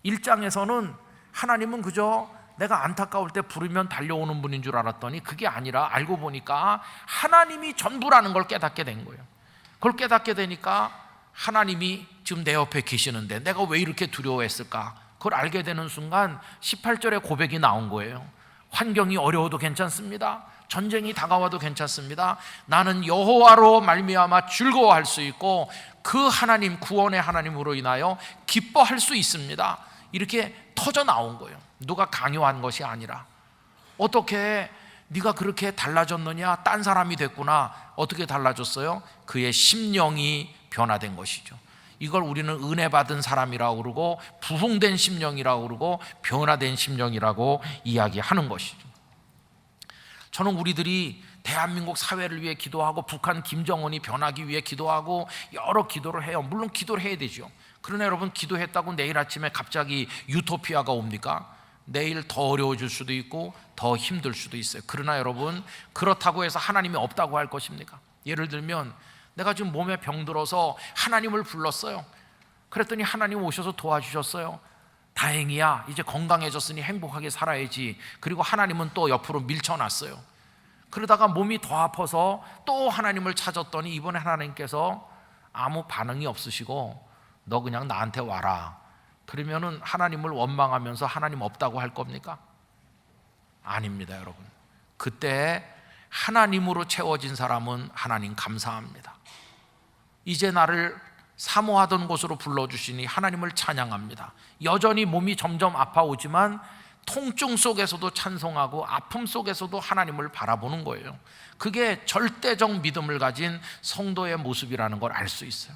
1장에서는 하나님은 그저 내가 안타까울 때 부르면 달려오는 분인 줄 알았더니 그게 아니라 알고 보니까 하나님이 전부라는 걸 깨닫게 된 거예요. 그걸 깨닫게 되니까 하나님이 지금 내 옆에 계시는데 내가 왜 이렇게 두려워했을까? 그걸 알게 되는 순간 18절에 고백이 나온 거예요. 환경이 어려워도 괜찮습니다. 전쟁이 다가와도 괜찮습니다. 나는 여호와로 말미암아 즐거워할 수 있고 그 하나님, 구원의 하나님으로 인하여 기뻐할 수 있습니다. 이렇게 터져 나온 거예요. 누가 강요한 것이 아니라. 어떻게 네가 그렇게 달라졌느냐? 딴 사람이 됐구나. 어떻게 달라졌어요? 그의 심령이 변화된 것이죠. 이걸 우리는 은혜 받은 사람이라고 그러고 부흥된 심령이라고 그러고 변화된 심령이라고 이야기하는 것이죠. 저는 우리들이 대한민국 사회를 위해 기도하고 북한 김정은이 변하기 위해 기도하고 여러 기도를 해요. 물론 기도를 해야 되죠. 그러나 여러분, 기도했다고 내일 아침에 갑자기 유토피아가 옵니까? 내일 더 어려워질 수도 있고 더 힘들 수도 있어요. 그러나 여러분, 그렇다고 해서 하나님이 없다고 할 것입니까? 예를 들면 내가 지금 몸에 병들어서 하나님을 불렀어요. 그랬더니 하나님 오셔서 도와주셨어요. 다행이야. 이제 건강해졌으니 행복하게 살아야지. 그리고 하나님은 또 옆으로 밀쳐놨어요. 그러다가 몸이 더 아파서 또 하나님을 찾았더니 이번에 하나님께서 아무 반응이 없으시고 너 그냥 나한테 와라. 그러면은 하나님을 원망하면서 하나님 없다고 할 겁니까? 아닙니다, 여러분. 그때 하나님으로 채워진 사람은 하나님 감사합니다. 이제 나를 사모하던 곳으로 불러주시니 하나님을 찬양합니다. 여전히 몸이 점점 아파오지만 통증 속에서도 찬송하고 아픔 속에서도 하나님을 바라보는 거예요. 그게 절대적 믿음을 가진 성도의 모습이라는 걸 알 수 있어요.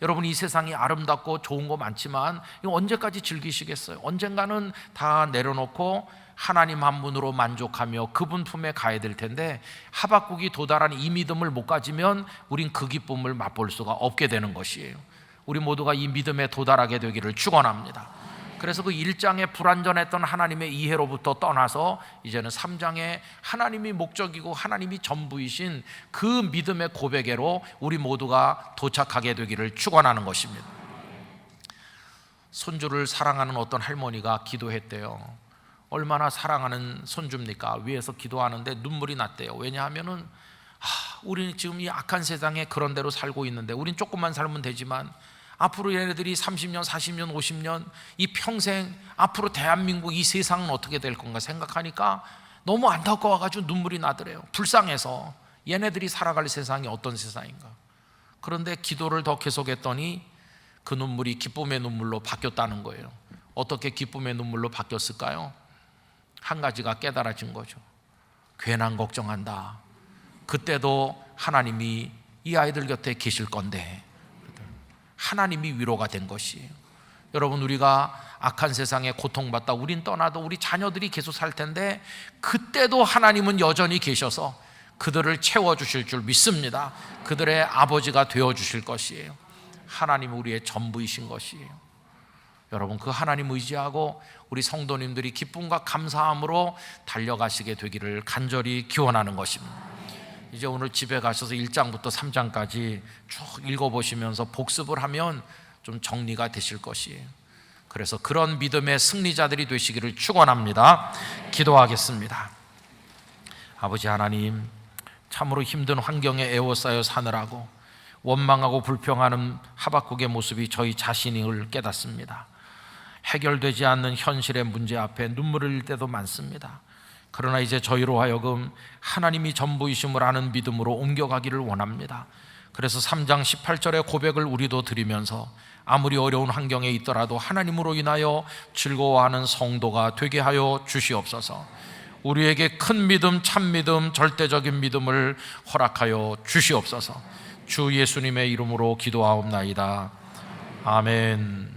여러분, 이 세상이 아름답고 좋은 거 많지만 이거 언제까지 즐기시겠어요? 언젠가는 다 내려놓고 하나님 한 분으로 만족하며 그분 품에 가야 될 텐데, 하박국이 도달한 이 믿음을 못 가지면 우린 그 기쁨을 맛볼 수가 없게 되는 것이에요. 우리 모두가 이 믿음에 도달하게 되기를 축원합니다. 그래서 그 1장에 불완전했던 하나님의 이해로부터 떠나서 이제는 3장에 하나님이 목적이고 하나님이 전부이신 그 믿음의 고백으로 우리 모두가 도착하게 되기를 축원하는 것입니다. 손주를 사랑하는 어떤 할머니가 기도했대요. 얼마나 사랑하는 손주입니까? 위에서 기도하는데 눈물이 났대요. 왜냐하면은 우리는 지금 이 악한 세상에 그런 대로 살고 있는데 우린 조금만 살면 되지만 앞으로 얘네들이 30년, 40년, 50년 이 평생 앞으로 대한민국 이 세상은 어떻게 될 건가 생각하니까 너무 안타까워가지고 눈물이 나더래요. 불쌍해서 얘네들이 살아갈 세상이 어떤 세상인가. 그런데 기도를 더 계속했더니 그 눈물이 기쁨의 눈물로 바뀌었다는 거예요. 어떻게 기쁨의 눈물로 바뀌었을까요? 한 가지가 깨달아진 거죠. 괜한 걱정한다. 그때도 하나님이 이 아이들 곁에 계실 건데 하나님이 위로가 된 것이에요. 여러분, 우리가 악한 세상에 고통받다 우린 떠나도 우리 자녀들이 계속 살 텐데 그때도 하나님은 여전히 계셔서 그들을 채워주실 줄 믿습니다. 그들의 아버지가 되어주실 것이에요. 하나님은 우리의 전부이신 것이에요. 여러분, 그 하나님 의지하고 우리 성도님들이 기쁨과 감사함으로 달려가시게 되기를 간절히 기원하는 것입니다. 이제 오늘 집에 가셔서 1장부터 3장까지 쭉 읽어보시면서 복습을 하면 좀 정리가 되실 것이에요. 그래서 그런 믿음의 승리자들이 되시기를 축원합니다. 기도하겠습니다. 아버지 하나님, 참으로 힘든 환경에 에워싸여 사느라고 원망하고 불평하는 하박국의 모습이 저희 자신을 깨닫습니다. 해결되지 않는 현실의 문제 앞에 눈물을 흘릴 때도 많습니다. 그러나 이제 저희로 하여금 하나님이 전부이심을 아는 믿음으로 옮겨가기를 원합니다. 그래서 3장 18절의 고백을 우리도 드리면서 아무리 어려운 환경에 있더라도 하나님으로 인하여 즐거워하는 성도가 되게 하여 주시옵소서. 우리에게 큰 믿음, 참 믿음, 절대적인 믿음을 허락하여 주시옵소서. 주 예수님의 이름으로 기도하옵나이다. 아멘.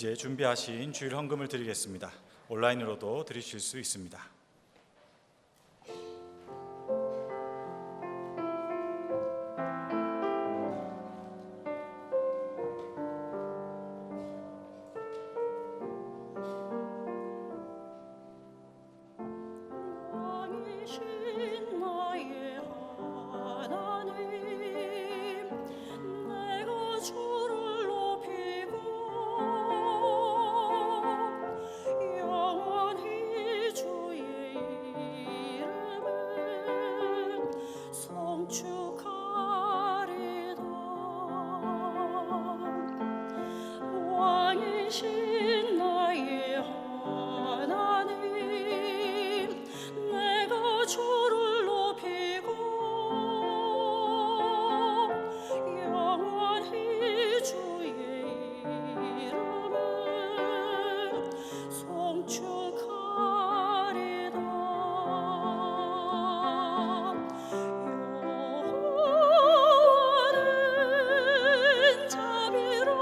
이제 준비하신 주일 헌금을 드리겠습니다. 온라인으로도 드리실 수 있습니다. 왕이신 나의 하나님, 내가 주를 높이고 영원히 주의 이름을 송축하리다. 왕이신 나의 하나님, 내가 주를 높이고 영원히 주의 이름을 송축하리다. 여호와는 자비로우시고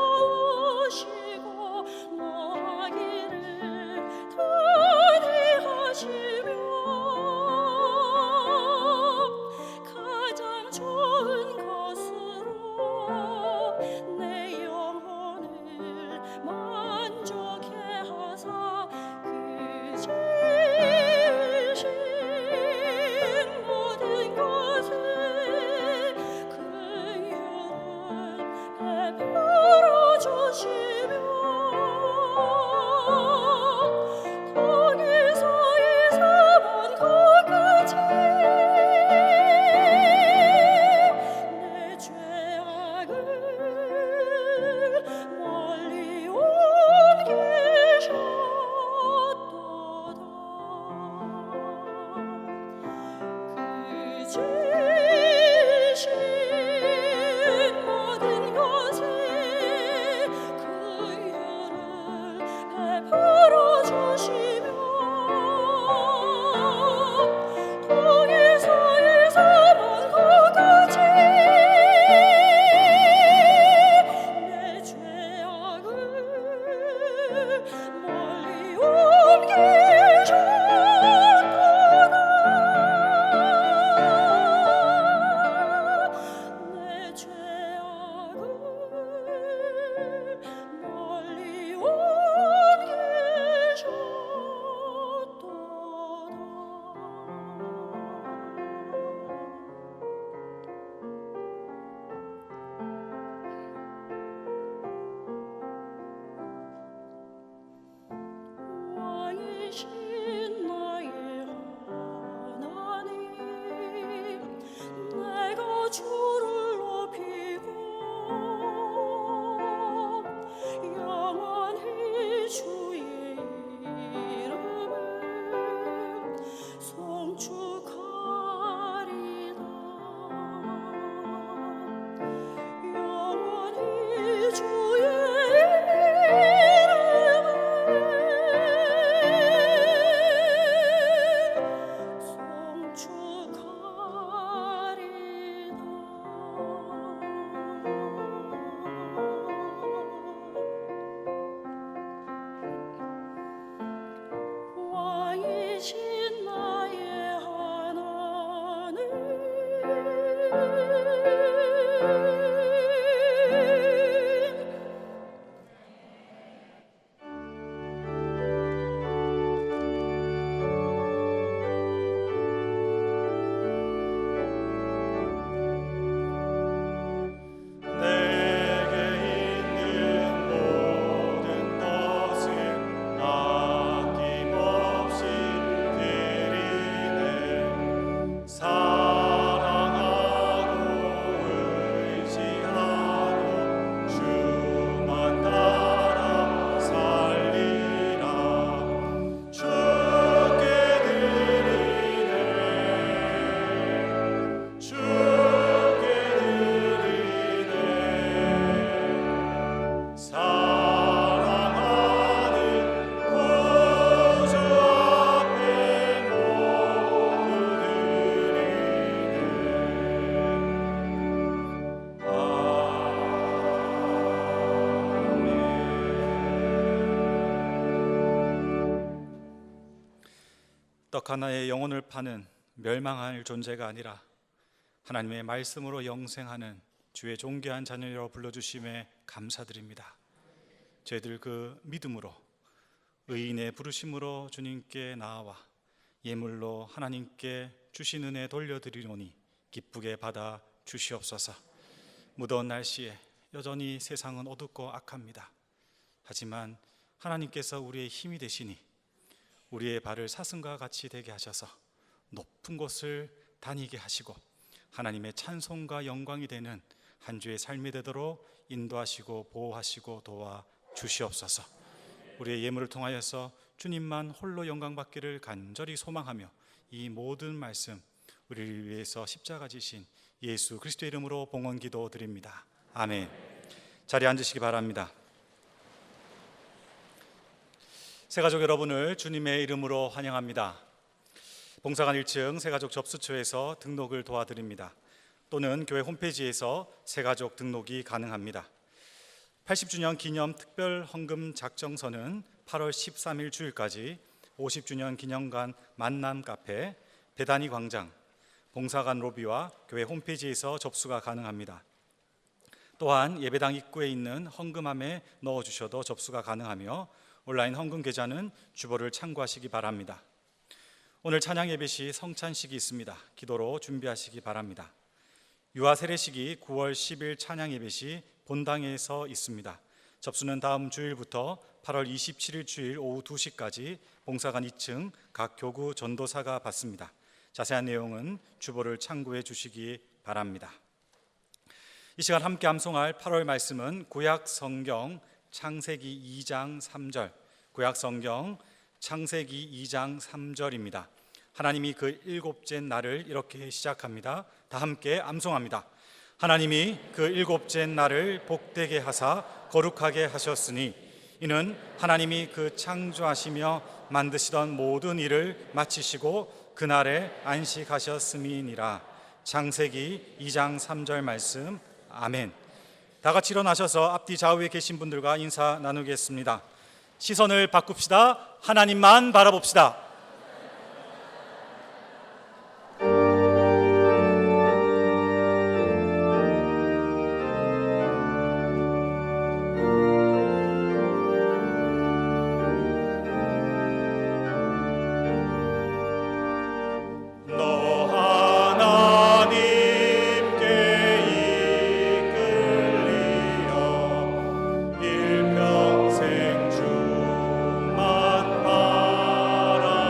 떡 하나의 영혼을 파는 멸망할 존재가 아니라 하나님의 말씀으로 영생하는 주의 존귀한 자녀로 불러주심에 감사드립니다. 저희들 그 믿음으로 의인의 부르심으로 주님께 나아와 예물로 하나님께 주신 은혜 돌려드리노니 기쁘게 받아 주시옵소서. 무더운 날씨에 여전히 세상은 어둡고 악합니다. 하지만 하나님께서 우리의 힘이 되시니 우리의 발을 사슴과 같이 되게 하셔서 높은 곳을 다니게 하시고 하나님의 찬송과 영광이 되는 한 주의 삶이 되도록 인도하시고 보호하시고 도와 주시옵소서. 우리의 예물을 통하여서 주님만 홀로 영광 받기를 간절히 소망하며 이 모든 말씀 우리를 위해서 십자가 지신 예수 그리스도의 이름으로 봉헌 기도 드립니다. 아멘. 자리에 앉으시기 바랍니다. 새가족 여러분을 주님의 이름으로 환영합니다. 봉사관 1층 새가족 접수처에서 등록을 도와드립니다. 또는 교회 홈페이지에서 새가족 등록이 가능합니다. 80주년 기념 특별 헌금 작정서는 8월 13일 주일까지 50주년 기념관 만남 카페, 배단위 광장, 봉사관 로비와 교회 홈페이지에서 접수가 가능합니다. 또한 예배당 입구에 있는 헌금함에 넣어주셔도 접수가 가능하며 온라인 헌금 계좌는 주보를 참고하시기 바랍니다. 오늘 찬양 예배 시 성찬식이 있습니다. 기도로 준비하시기 바랍니다. 유아 세례식이 9월 10일 찬양 예배 시 본당에서 있습니다. 접수는 다음 주일부터 8월 27일 주일 오후 2시까지 봉사관 2층 각 교구 전도사가 받습니다. 자세한 내용은 주보를 참고해 주시기 바랍니다. 이 시간 함께 암송할 8월 말씀은 구약 성경 창세기 2장 3절, 구약 성경 창세기 2장 3절입니다. 하나님이 그 일곱째 날을 이렇게 시작합니다. 다 함께 암송합니다. 하나님이 그 일곱째 날을 복되게 하사 거룩하게 하셨으니 이는 하나님이 그 창조하시며 만드시던 모든 일을 마치시고 그날에 안식하셨음이니라. 창세기 2장 3절 말씀. 아멘. 다 같이 일어나셔서 앞뒤 좌우에 계신 분들과 인사 나누겠습니다. 시선을 바꿉시다. 하나님만 바라봅시다. 일평생 주만 바라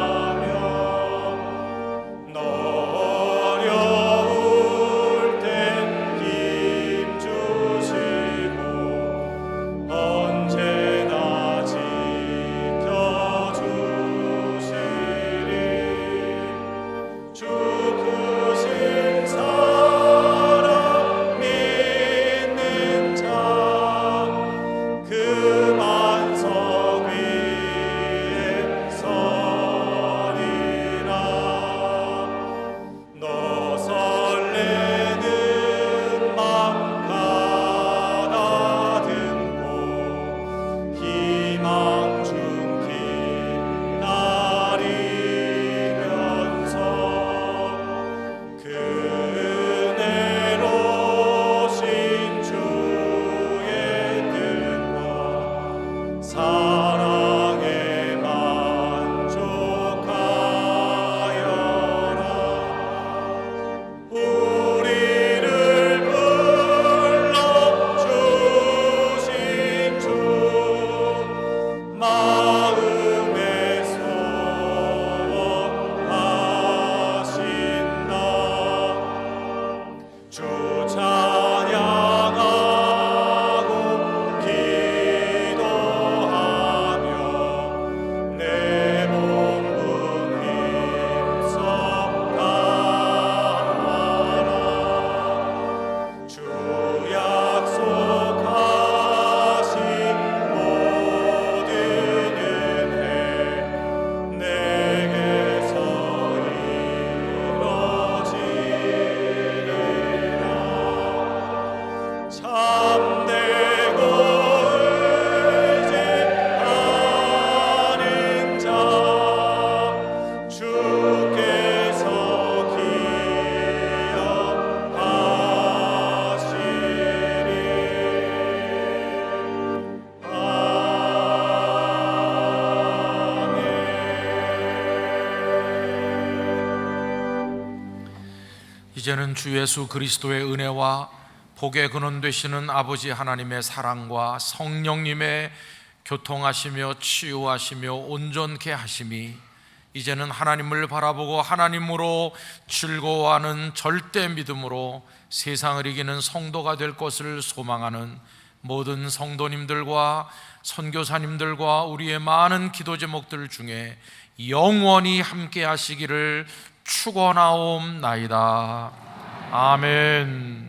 이제는 주 예수 그리스도의 은혜와 복의 근원 되시는 아버지 하나님의 사랑과 성령님의 교통하시며 치유하시며 온전케 하심이 이제는 하나님을 바라보고 하나님으로 즐거워하는 절대 믿음으로 세상을 이기는 성도가 될 것을 소망하는 모든 성도님들과 선교사님들과 우리의 많은 기도 제목들 중에 영원히 함께 하시기를 축원하옵나이다. 아멘.